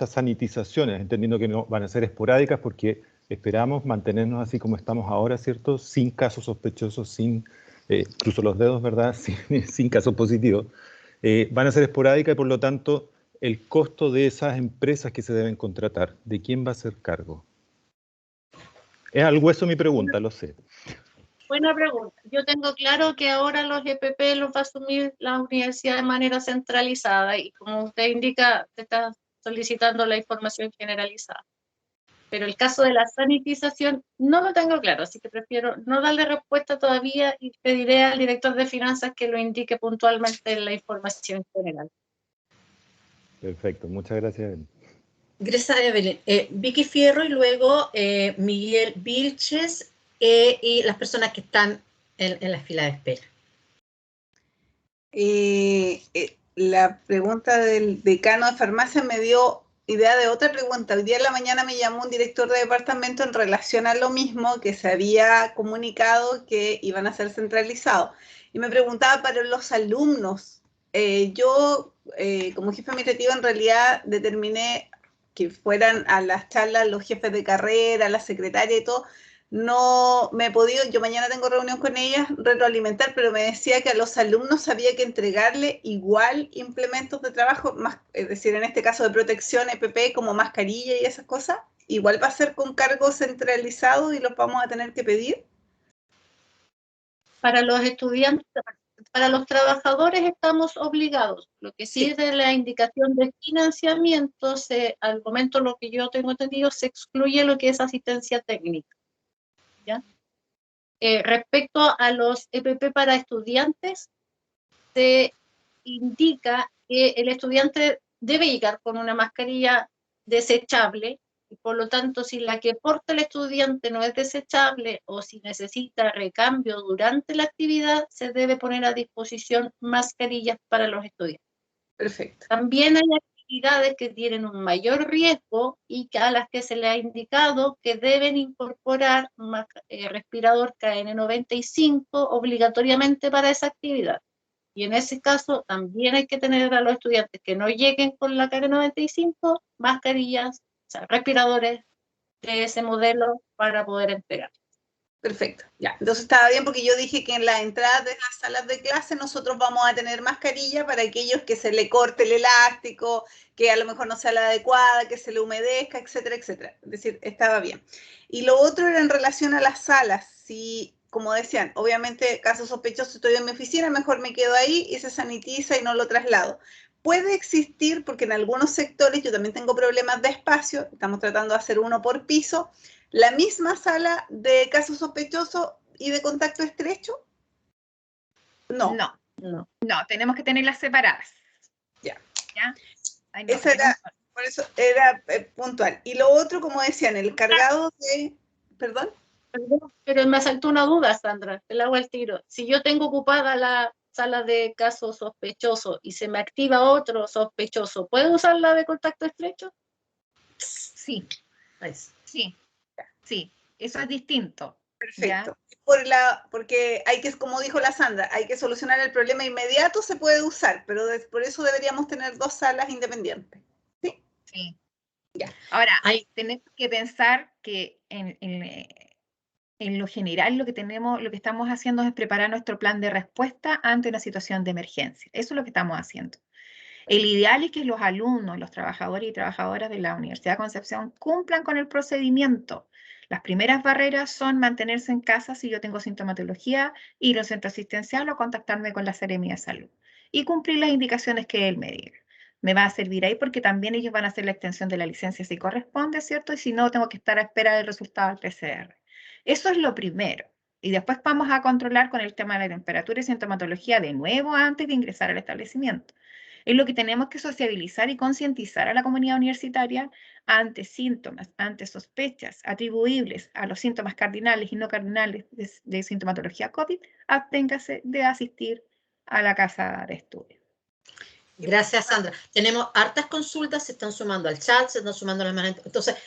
sanitizaciones, entendiendo que no van a ser esporádicas porque esperamos mantenernos así como estamos ahora, ¿cierto? Sin casos sospechosos, sin, cruzo los dedos, ¿verdad? Sin casos positivos. Van a ser esporádicas y por lo tanto el costo de esas empresas que se deben contratar, ¿de quién va a ser cargo? Es al hueso mi pregunta, lo sé. Buena pregunta. Yo tengo claro que ahora los EPP los va a asumir la universidad de manera centralizada y como usted indica, te está solicitando la información generalizada. Pero el caso de la sanitización no lo tengo claro, así que prefiero no darle respuesta todavía y pediré al director de finanzas que lo indique puntualmente en la información general. Perfecto, muchas gracias. Gracias, Evelyn. Vicky Fierro y luego Miguel Vilches y las personas que están en la fila de espera. La pregunta del decano de farmacia me dio idea de otra pregunta. Hoy día en la mañana me llamó un director de departamento en relación a lo mismo, que se había comunicado que iban a ser centralizados. Y me preguntaba para los alumnos. Yo, como jefe administrativo, en realidad determiné que fueran a las charlas los jefes de carrera, la secretaria y todo. No me he podido, yo mañana tengo reunión con ellas, retroalimentar, pero me decía que a los alumnos había que entregarle igual implementos de trabajo, más, es decir, en este caso de protección, EPP, como mascarilla y esas cosas, igual va a ser con cargo centralizado y los vamos a tener que pedir. Para los estudiantes, para los trabajadores estamos obligados. Lo que sí es de la indicación de financiamiento, al momento lo que yo tengo entendido, se excluye lo que es asistencia técnica. ¿Ya? Respecto a los EPP para estudiantes, se indica que el estudiante debe llegar con una mascarilla desechable y por lo tanto si la que porta el estudiante no es desechable o si necesita recambio durante la actividad, se debe poner a disposición mascarillas para los estudiantes. Perfecto. También hay actividades que tienen un mayor riesgo y a las que se le ha indicado que deben incorporar respirador KN95 obligatoriamente para esa actividad. Y en ese caso también hay que tener a los estudiantes que no lleguen con la KN95, mascarillas, o sea, respiradores de ese modelo para poder entregar. Perfecto, ya. Entonces estaba bien porque yo dije que en la entrada de las salas de clase nosotros vamos a tener mascarilla para aquellos que se le corte el elástico, que a lo mejor no sea la adecuada, que se le humedezca, etcétera, etcétera. Es decir, estaba bien. Y lo otro era en relación a las salas. Si, como decían, obviamente caso sospechoso estoy en mi oficina, mejor me quedo ahí y se sanitiza y no lo traslado. Puede existir, porque en algunos sectores yo también tengo problemas de espacio, estamos tratando de hacer uno por piso, la misma sala de caso sospechoso y de contacto estrecho? No. No, tenemos que tenerlas separadas. Ya. ¿Ya? Ay, no, eso era, por eso era puntual. Y lo otro, como decían, el cargado de... ¿Perdón? Pero me saltó una duda, Sandra, te la hago al tiro. Si yo tengo ocupada la sala de caso sospechoso y se me activa otro sospechoso, ¿puedo usar la de contacto estrecho? Sí, Eso. sí, sí, eso es distinto. Perfecto. Porque hay que, como dijo la Sandra, hay que solucionar el problema inmediato, se puede usar, pero por eso deberíamos tener 2 salas independientes. ¿Sí? Sí. Ya. Ahora, tenemos que pensar que en lo general lo que estamos haciendo es preparar nuestro plan de respuesta ante una situación de emergencia. Eso es lo que estamos haciendo. El ideal es que los alumnos, los trabajadores y trabajadoras de la Universidad de Concepción cumplan con el procedimiento. Las primeras barreras son mantenerse en casa si yo tengo sintomatología, ir al centro asistencial o contactarme con la Seremia de Salud y cumplir las indicaciones que él me diga. Me va a servir ahí porque también ellos van a hacer la extensión de la licencia si corresponde, ¿cierto? Y si no, tengo que estar a espera del resultado del PCR. Eso es lo primero. Y después vamos a controlar con el tema de la temperatura y sintomatología de nuevo antes de ingresar al establecimiento. Es lo que tenemos que sociabilizar y concientizar a la comunidad universitaria ante síntomas, ante sospechas atribuibles a los síntomas cardinales y no cardinales de sintomatología COVID, absténgase de asistir a la casa de estudio. Gracias, Sandra. Tenemos hartas consultas, se están sumando al chat, se están sumando a las manos. Entonces,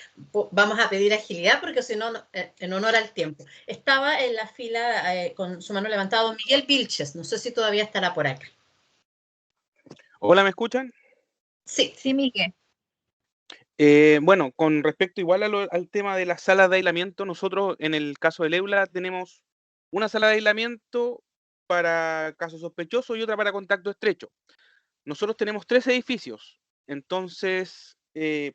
vamos a pedir agilidad porque si no, en honor al tiempo. Estaba en la fila con su mano levantada don Miguel Vilches. No sé si todavía estará por acá. Hola, ¿me escuchan? Sí. Sí, Miguel. Bueno, con respecto igual al tema de las salas de aislamiento, nosotros en el caso del EULA tenemos una sala de aislamiento para casos sospechosos y otra para contacto estrecho. Nosotros tenemos 3 edificios, entonces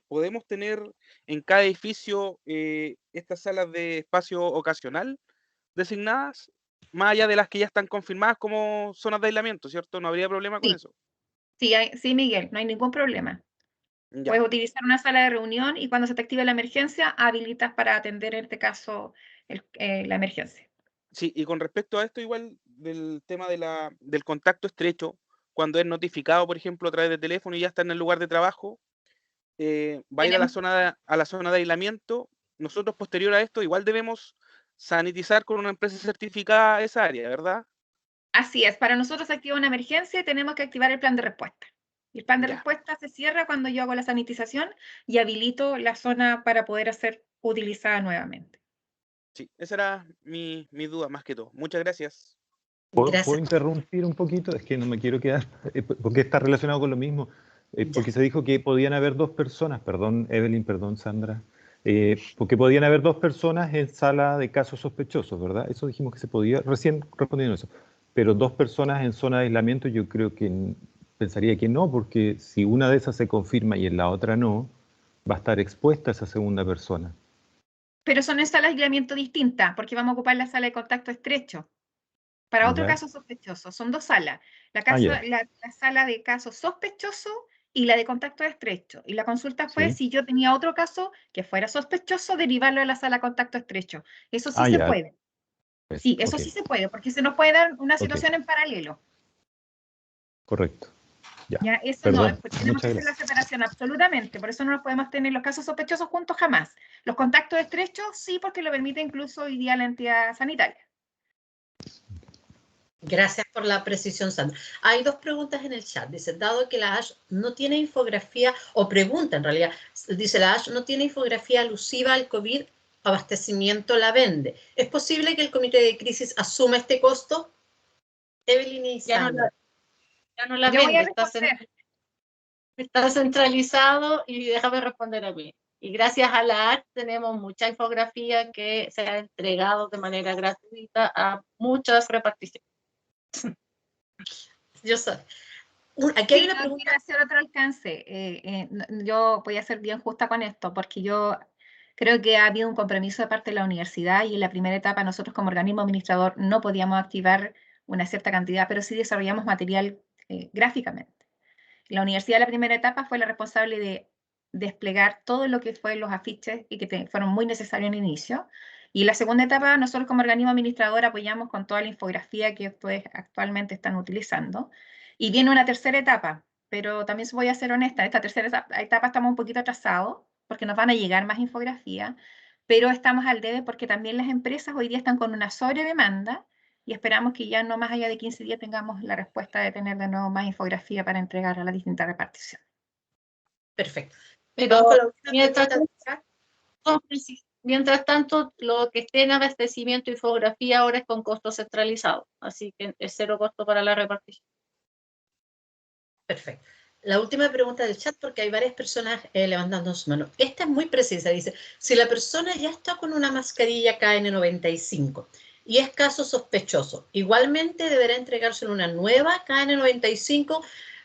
podemos tener en cada edificio estas salas de espacio ocasional designadas, más allá de las que ya están confirmadas como zonas de aislamiento, ¿cierto? No habría problema con eso. Sí, Miguel, no hay ningún problema. Ya. Puedes utilizar una sala de reunión y cuando se te active la emergencia, habilitas para atender en este caso la emergencia. Sí, y con respecto a esto, igual del tema del contacto estrecho, cuando es notificado, por ejemplo, a través de teléfono y ya está en el lugar de trabajo, va a ir a la zona de aislamiento. Nosotros, posterior a esto, igual debemos sanitizar con una empresa certificada esa área, ¿verdad? Así es, para nosotros se activa una emergencia y tenemos que activar el plan de respuesta. Y el plan de respuesta se cierra cuando yo hago la sanitización y habilito la zona para poder ser utilizada nuevamente. Sí, esa era mi duda más que todo. Muchas gracias. ¿Puedo interrumpir un poquito? Es que no me quiero quedar, porque está relacionado con lo mismo. Porque se dijo que podían haber 2 personas, perdón Evelyn, perdón Sandra, porque podían haber 2 personas en sala de casos sospechosos, ¿verdad? Eso dijimos que se podía, recién respondiendo eso. Pero 2 personas en zona de aislamiento yo creo que pensaría que no, porque si una de esas se confirma y en la otra no, va a estar expuesta esa segunda persona. Pero son en salas de aislamiento distintas, porque vamos a ocupar la sala de contacto estrecho. Para otro caso sospechoso, son 2 salas. La sala de caso sospechoso y la de contacto estrecho. Y la consulta fue si yo tenía otro caso que fuera sospechoso, derivarlo a la sala de contacto estrecho. Eso sí se puede. Sí, eso sí se puede, porque se nos puede dar una situación en paralelo. Correcto. Ya, eso Perdón. no, tenemos que hacer la separación absolutamente, por eso no nos podemos tener los casos sospechosos juntos jamás. Los contactos estrechos sí, porque lo permite incluso hoy día la entidad sanitaria. Gracias por la precisión, Sandra. Hay 2 preguntas en el chat. Dice, dado que la ASH no tiene infografía, o pregunta en realidad, dice la ASH no tiene infografía alusiva al COVID, abastecimiento la vende. ¿Es posible que el comité de crisis asuma este costo? Evelyn y Sandra. Ya no la Yo voy a vende, responder. está centralizado y déjame responder a mí. Y gracias a la ART tenemos mucha infografía que se ha entregado de manera gratuita a muchas reparticiones. Yo sé. Aquí hay una pregunta. pregunta. Quiero hacer otro alcance. Yo voy a ser bien justa con esto, porque yo creo que ha habido un compromiso de parte de la universidad y en la primera etapa nosotros como organismo administrador no podíamos activar una cierta cantidad, pero sí desarrollamos material gráficamente. La universidad en la primera etapa fue la responsable de desplegar todo lo que fue los afiches y que fueron muy necesarios en el inicio. Y en la segunda etapa nosotros como organismo administrador apoyamos con toda la infografía que ustedes actualmente están utilizando. Y viene una tercera etapa, pero también voy a ser honesta, esta tercera etapa estamos un poquito atrasados porque nos van a llegar más infografía, pero estamos al debe porque también las empresas hoy día están con una sobredemanda y esperamos que ya no más allá de 15 días tengamos la respuesta de tener de nuevo más infografía para entregar a la distinta repartición. Perfecto. Pero Vamos con la última mientras pregunta. Mientras tanto, lo que esté en abastecimiento y infografía ahora es con costo centralizado, así que es cero costo para la repartición. Perfecto. La última pregunta del chat, porque hay varias personas levantando su mano. Esta es muy precisa, dice, si la persona ya está con una mascarilla KN95 y es caso sospechoso, igualmente deberá entregársele una nueva KN95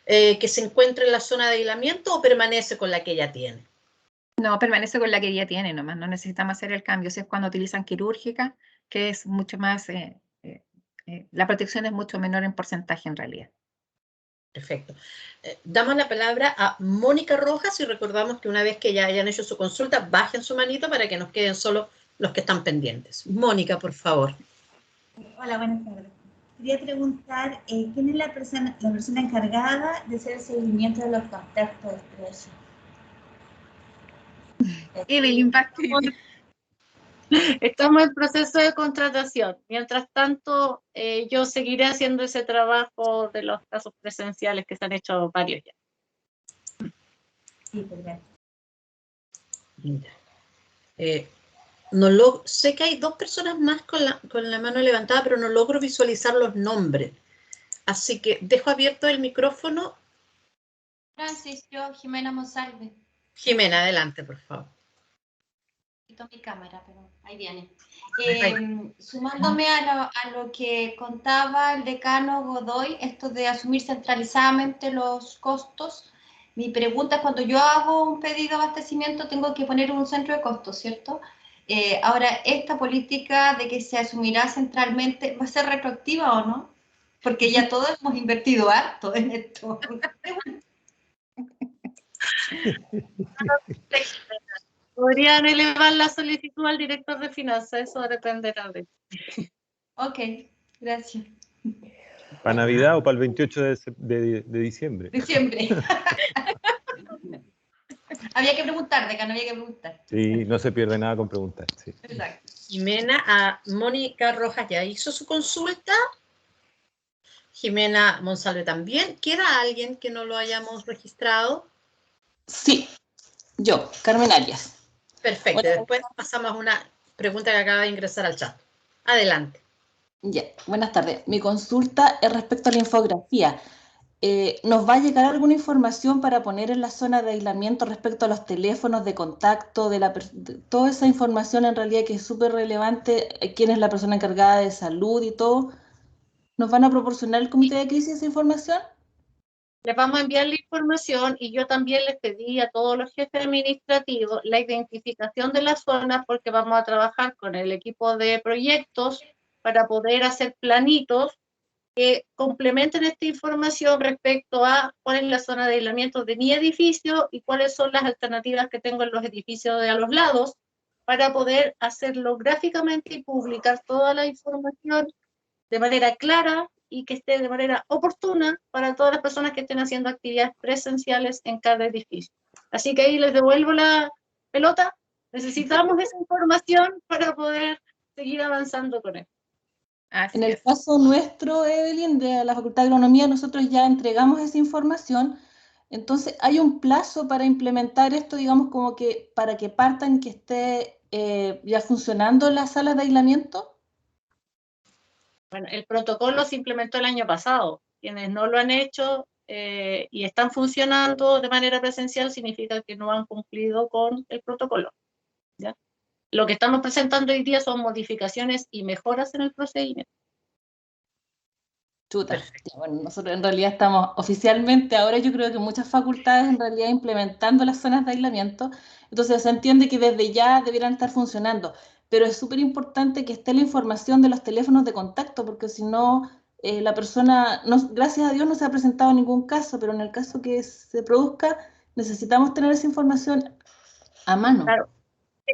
que se encuentre en la zona de aislamiento o permanece con la que ya tiene. No, permanece con la que ya tiene nomás, no necesitamos hacer el cambio. Si es cuando utilizan quirúrgica, que es mucho más, la protección es mucho menor en porcentaje en realidad. Perfecto. Damos la palabra a Mónica Rojas y recordamos que una vez que ya hayan hecho su consulta, bajen su manito para que nos queden solo los que están pendientes. Mónica, por favor. Hola, buenas tardes. Quería preguntar, ¿quién es la persona encargada de hacer el seguimiento de los contactos estrecho? Evelyn Bacteri. Estamos en proceso de contratación. Mientras tanto, yo seguiré haciendo ese trabajo de los casos presenciales que se han hecho varios ya. Sí, perfecto. Sé que hay dos personas más con la mano levantada, pero no logro visualizar los nombres. Así que dejo abierto el micrófono. Francis, yo, Jimena Monsalve. Jimena, adelante, por favor. Quito mi cámara, pero ahí viene. Sumándome a lo que contaba el decano Godoy, esto de asumir centralizadamente los costos, mi pregunta es, cuando yo hago un pedido de abastecimiento, tengo que poner un centro de costos, ¿cierto? Ahora, ¿esta política de que se asumirá centralmente va a ser retroactiva o no? Porque ya todos hemos invertido harto en esto. Podrían elevar la solicitud al director de finanzas, eso dependerá de. Ok, gracias. ¿Para Navidad o para el 28 de diciembre? Diciembre. Había que preguntar, decano, había que preguntar. Sí, no se pierde nada con preguntar. Sí. Exacto. Jimena, a Mónica Rojas ya hizo su consulta. Jimena Monsalve también. ¿Queda alguien que no lo hayamos registrado? Sí, yo, Carmen Arias. Perfecto. Hola. Después pasamos a una pregunta que acaba de ingresar al chat. Adelante. Ya, buenas tardes. Mi consulta es respecto a la infografía. ¿Nos va a llegar alguna información para poner en la zona de aislamiento respecto a los teléfonos de contacto, de toda esa información en realidad que es súper relevante, quién es la persona encargada de salud y todo? ¿Nos van a proporcionar el comité de crisis esa información? Les vamos a enviar la información y yo también les pedí a todos los jefes administrativos la identificación de las zonas, porque vamos a trabajar con el equipo de proyectos para poder hacer planitos que complementen esta información respecto a cuál es la zona de aislamiento de mi edificio y cuáles son las alternativas que tengo en los edificios de a los lados, para poder hacerlo gráficamente y publicar toda la información de manera clara y que esté de manera oportuna para todas las personas que estén haciendo actividades presenciales en cada edificio. Así que ahí les devuelvo la pelota. Necesitamos esa información para poder seguir avanzando con esto. En el caso nuestro, Evelyn, de la Facultad de Agronomía, nosotros ya entregamos esa información. Entonces, ¿hay un plazo para implementar esto, digamos, como que para que partan, que esté ya funcionando las salas de aislamiento? Bueno, el protocolo se implementó el año pasado. Quienes no lo han hecho y están funcionando de manera presencial significa que no han cumplido con el protocolo, ¿ya? Lo que estamos presentando hoy día son modificaciones y mejoras en el procedimiento. Chuta. Bueno, nosotros en realidad estamos oficialmente, ahora yo creo que muchas facultades en realidad implementando las zonas de aislamiento, entonces se entiende que desde ya debieran estar funcionando, pero es súper importante que esté la información de los teléfonos de contacto, porque si no, la persona, gracias a Dios no se ha presentado ningún caso, pero en el caso que se produzca, necesitamos tener esa información a mano. Claro.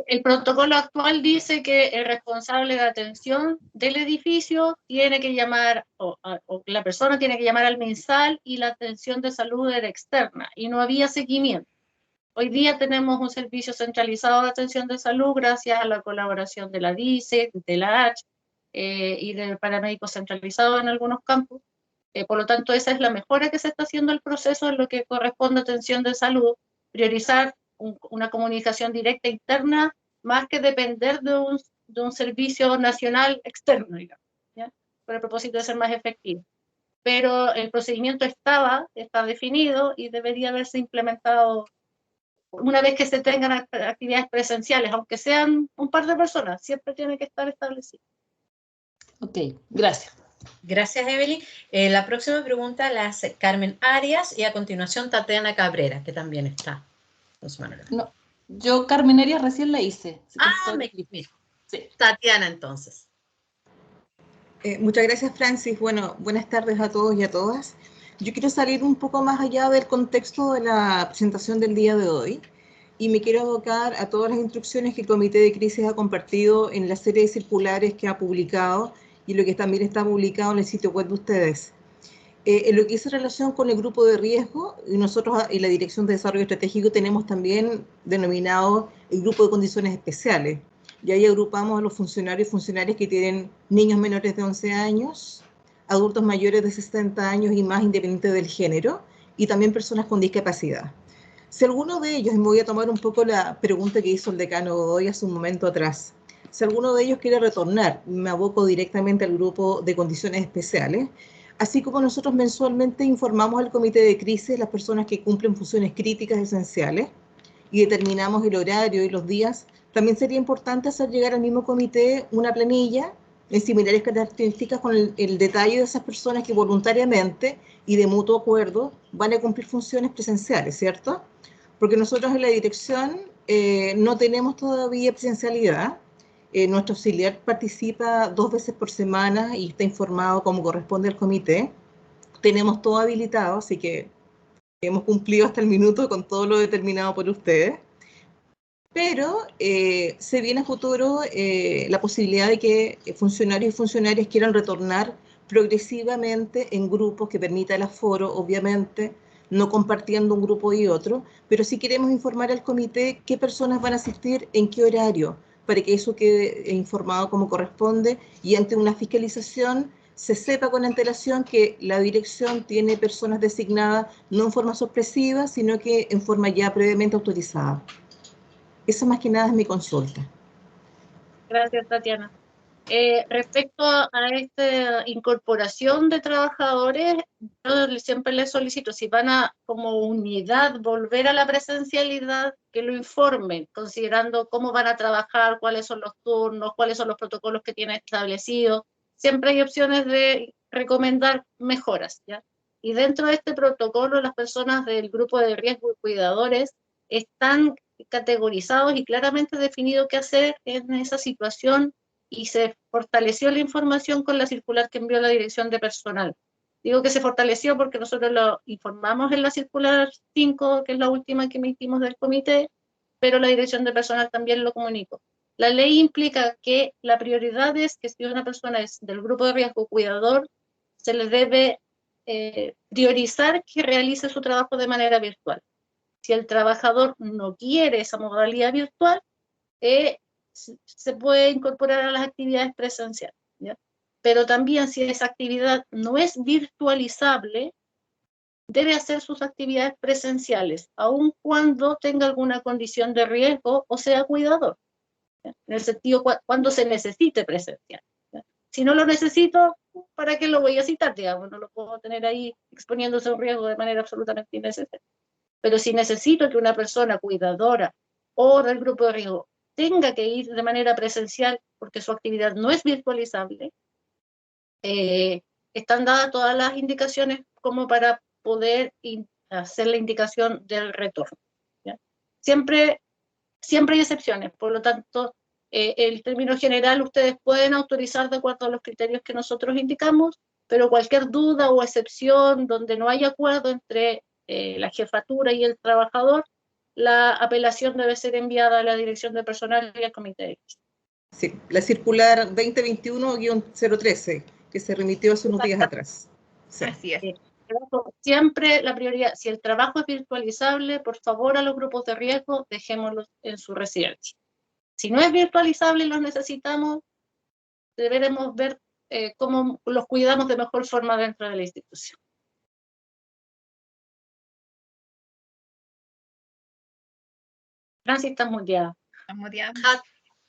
El protocolo actual dice que el responsable de atención del edificio tiene que llamar, o la persona tiene que llamar al MinSal, y la atención de salud era externa, y no había seguimiento. Hoy día tenemos un servicio centralizado de atención de salud gracias a la colaboración de la DICE, de la H, y de paramédicos centralizados en algunos campos. Por lo tanto, esa es la mejora que se está haciendo el proceso en lo que corresponde a atención de salud, priorizar una comunicación directa interna más que depender de un servicio nacional externo, digamos, ¿ya? Por el propósito de ser más efectivo. Pero el procedimiento está definido y debería haberse implementado una vez que se tengan actividades presenciales, aunque sean un par de personas, siempre tiene que estar establecido. Ok, gracias. Gracias, Evelyn. La próxima pregunta la hace Carmen Arias y a continuación Tatiana Cabrera, que también está con su mano. No, yo Carmen Arias recién la hice. Mira. Sí. Tatiana, entonces. Muchas gracias, Francis. Bueno, buenas tardes a todos y a todas. Yo quiero salir un poco más allá del contexto de la presentación del día de hoy y me quiero abocar a todas las instrucciones que el Comité de Crisis ha compartido en la serie de circulares que ha publicado y lo que también está publicado en el sitio web de ustedes. En lo que hizo relación con el grupo de riesgo, y nosotros en la Dirección de Desarrollo Estratégico tenemos también denominado el grupo de condiciones especiales. Y ahí agrupamos a los funcionarios y funcionarias que tienen niños menores de 11 años, adultos mayores de 60 años y más independientes del género, y también personas con discapacidad. Si alguno de ellos, y me voy a tomar un poco la pregunta que hizo el decano Godoy hace un momento atrás, si alguno de ellos quiere retornar, me aboco directamente al grupo de condiciones especiales, así como nosotros mensualmente informamos al comité de crisis las personas que cumplen funciones críticas esenciales y determinamos el horario y los días. También sería importante hacer llegar al mismo comité una planilla en similares características con el detalle de esas personas que voluntariamente y de mutuo acuerdo van a cumplir funciones presenciales, ¿cierto? Porque nosotros en la dirección no tenemos todavía presencialidad. Nuestro auxiliar participa 2 veces por semana y está informado como corresponde al comité. Tenemos todo habilitado, así que hemos cumplido hasta el minuto con todo lo determinado por ustedes. Pero se viene a futuro la posibilidad de que funcionarios y funcionarias quieran retornar progresivamente en grupos que permita el aforo, obviamente, no compartiendo un grupo y otro, pero sí queremos informar al comité qué personas van a asistir, en qué horario, para que eso quede informado como corresponde y ante una fiscalización se sepa con antelación que la dirección tiene personas designadas no en forma sorpresiva, sino que en forma ya previamente autorizada. Eso más que nada es mi consulta. Gracias, Tatiana. Respecto a esta incorporación de trabajadores, yo siempre les solicito, si van a como unidad volver a la presencialidad, que lo informen, considerando cómo van a trabajar, cuáles son los turnos, cuáles son los protocolos que tienen establecidos. Siempre hay opciones de recomendar mejoras, ¿ya? Y dentro de este protocolo, las personas del grupo de riesgo y cuidadores están categorizados y claramente definido qué hacer en esa situación, y se fortaleció la información con la circular que envió la Dirección de Personal. Digo que se fortaleció porque nosotros lo informamos en la circular 5, que es la última que emitimos del comité, pero la Dirección de Personal también lo comunicó. La ley implica que la prioridad es que si una persona es del grupo de riesgo cuidador, se le debe priorizar que realice su trabajo de manera virtual. Si el trabajador no quiere esa modalidad virtual, se puede incorporar a las actividades presenciales, ¿ya? Pero también si esa actividad no es virtualizable, debe hacer sus actividades presenciales, aun cuando tenga alguna condición de riesgo o sea cuidador, ¿ya? En el sentido cuando se necesite presencial, ¿ya? Si no lo necesito, ¿para qué lo voy a citar? Digamos, no lo puedo tener ahí exponiéndose a un riesgo de manera absolutamente innecesaria. Pero si necesito que una persona cuidadora o del grupo de riesgo tenga que ir de manera presencial porque su actividad no es virtualizable, están dadas todas las indicaciones como para poder hacer la indicación del retorno, ¿ya? Siempre hay excepciones, por lo tanto, el término general ustedes pueden autorizar de acuerdo a los criterios que nosotros indicamos, pero cualquier duda o excepción donde no haya acuerdo entre la jefatura y el trabajador, la apelación debe ser enviada a la Dirección de Personal y al Comité de Crisis. Sí, la circular 2021-013, que se remitió hace unos días atrás. Sí. Así es. Siempre la prioridad, si el trabajo es virtualizable, por favor a los grupos de riesgo, dejémoslos en su residencia. Si no es virtualizable y los necesitamos, deberemos ver cómo los cuidamos de mejor forma dentro de la institución. Francis, estás muteada.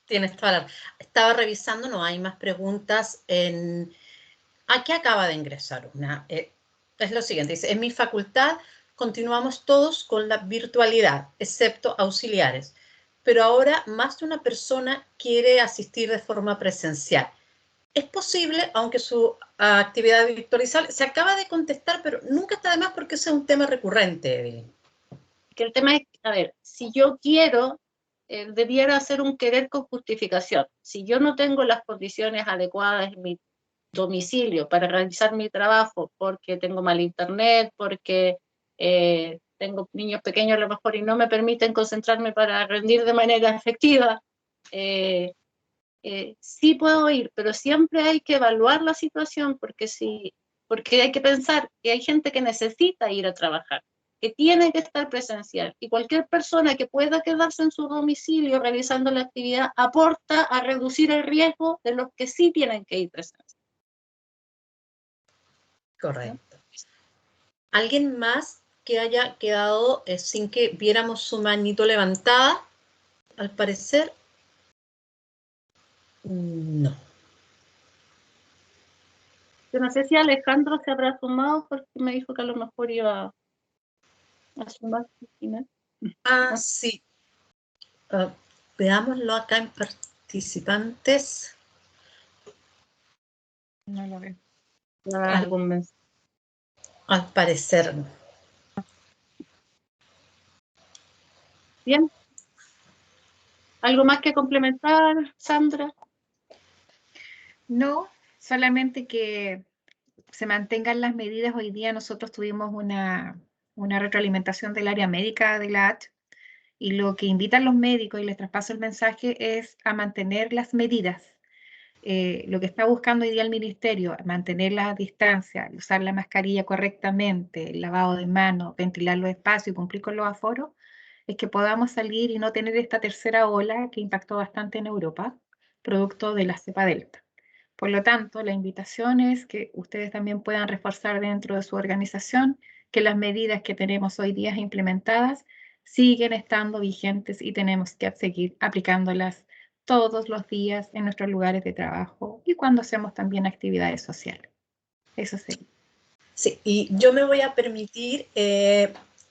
Tienes toda la... Estaba revisando, no hay más preguntas. Aquí acaba de ingresar una. Es lo siguiente, dice, en mi facultad continuamos todos con la virtualidad, excepto auxiliares, pero ahora más de una persona quiere asistir de forma presencial. Es posible, aunque su actividad virtualizable se acaba de contestar, pero nunca está de más porque ese es un tema recurrente, Evelyn. Que el tema es, a ver, si yo quiero, debiera hacer un querer con justificación. Si yo no tengo las condiciones adecuadas en mi domicilio para realizar mi trabajo, porque tengo mal internet, porque tengo niños pequeños a lo mejor y no me permiten concentrarme para rendir de manera efectiva, sí puedo ir, pero siempre hay que evaluar la situación porque hay que pensar que hay gente que necesita ir a trabajar, que tiene que estar presencial, y cualquier persona que pueda quedarse en su domicilio realizando la actividad aporta a reducir el riesgo de los que sí tienen que ir presencial. Correcto. ¿Alguien más que haya quedado sin que viéramos su manito levantada? Al parecer, no. Yo no sé si Alejandro se habrá sumado porque me dijo que a lo mejor iba a sumar. Ah, sí. Veámoslo acá en participantes. No lo veo. Al parecer no. Bien. ¿Algo más que complementar, Sandra? No, solamente que se mantengan las medidas. Hoy día nosotros tuvimos una retroalimentación del área médica de la ACH, y lo que invitan los médicos, y les traspaso el mensaje, es a mantener las medidas. Lo que está buscando hoy día el ministerio, mantener la distancia, usar la mascarilla correctamente, el lavado de manos, ventilar los espacios y cumplir con los aforos, es que podamos salir y no tener esta tercera ola que impactó bastante en Europa, producto de la cepa Delta. Por lo tanto, la invitación es que ustedes también puedan reforzar dentro de su organización que las medidas que tenemos hoy día implementadas siguen estando vigentes y tenemos que seguir aplicándolas todos los días en nuestros lugares de trabajo y cuando hacemos también actividades sociales. Eso sería. Sí, y yo me voy a permitir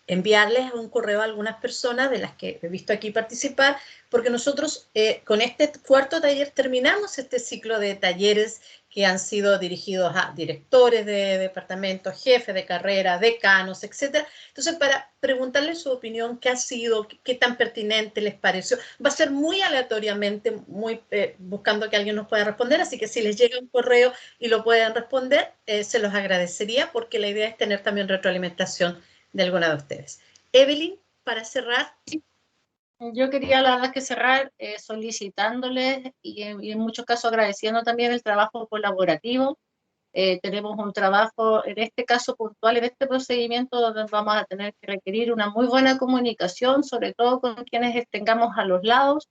enviarles un correo a algunas personas de las que he visto aquí participar, porque nosotros con este cuarto taller terminamos este ciclo de talleres que han sido dirigidos a directores de departamentos, jefes de carrera, decanos, etc. Entonces, para preguntarles su opinión, qué ha sido, qué tan pertinente les pareció. Va a ser muy aleatoriamente, muy buscando que alguien nos pueda responder, así que si les llega un correo y lo pueden responder, se los agradecería, porque la idea es tener también retroalimentación de alguna de ustedes. Evelyn, para cerrar. Yo quería, la verdad, que cerrar solicitándoles y en muchos casos agradeciendo también el trabajo colaborativo. Tenemos un trabajo, en este caso puntual, en este procedimiento, donde vamos a tener que requerir una muy buena comunicación, sobre todo con quienes tengamos a los lados,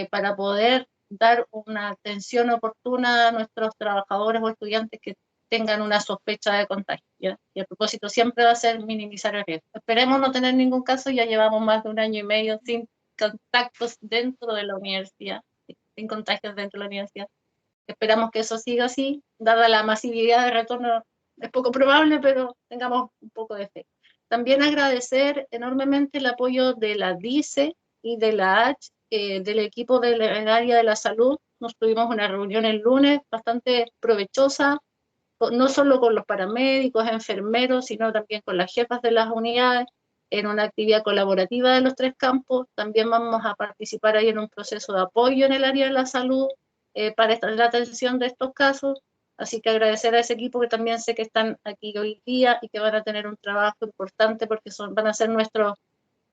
para poder dar una atención oportuna a nuestros trabajadores o estudiantes que tengan una sospecha de contagio, ¿ya? Y el propósito siempre va a ser minimizar el riesgo. Esperemos no tener ningún caso, ya llevamos más de 1 año y medio sin contactos dentro de la universidad, sin contagios dentro de la universidad. Esperamos que eso siga así, dada la masividad de retorno, es poco probable, pero tengamos un poco de fe. También agradecer enormemente el apoyo de la DICE y de la H, del equipo del área de la salud. Nos tuvimos una reunión el lunes bastante provechosa, no solo con los paramédicos, enfermeros, sino también con las jefas de las unidades, en una actividad colaborativa de los 3 campos. También vamos a participar ahí en un proceso de apoyo en el área de la salud para la atención de estos casos. Así que agradecer a ese equipo, que también sé que están aquí hoy día y que van a tener un trabajo importante, porque van a ser nuestros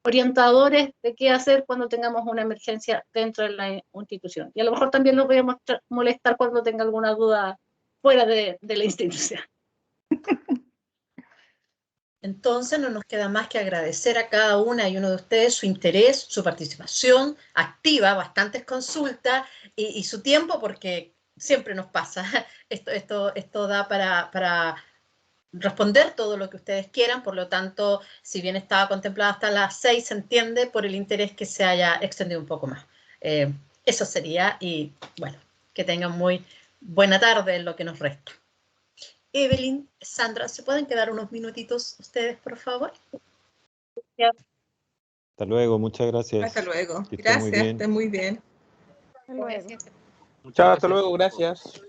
orientadores de qué hacer cuando tengamos una emergencia dentro de la institución. Y a lo mejor también los voy a molestar cuando tenga alguna duda fuera de la institución. Entonces no nos queda más que agradecer a cada una y uno de ustedes su interés, su participación activa, bastantes consultas y su tiempo, porque siempre nos pasa. Esto da para responder todo lo que ustedes quieran, por lo tanto, si bien estaba contemplado hasta las 6, se entiende por el interés que se haya extendido un poco más. Eso sería, y bueno, que tengan muy buena tarde en lo que nos resta. Evelyn, Sandra, ¿se pueden quedar unos minutitos ustedes, por favor? Hasta luego, muchas gracias. Hasta luego. Que estén muy Gracias, bien. estén muy bien. Hasta luego. Chao, hasta luego, gracias.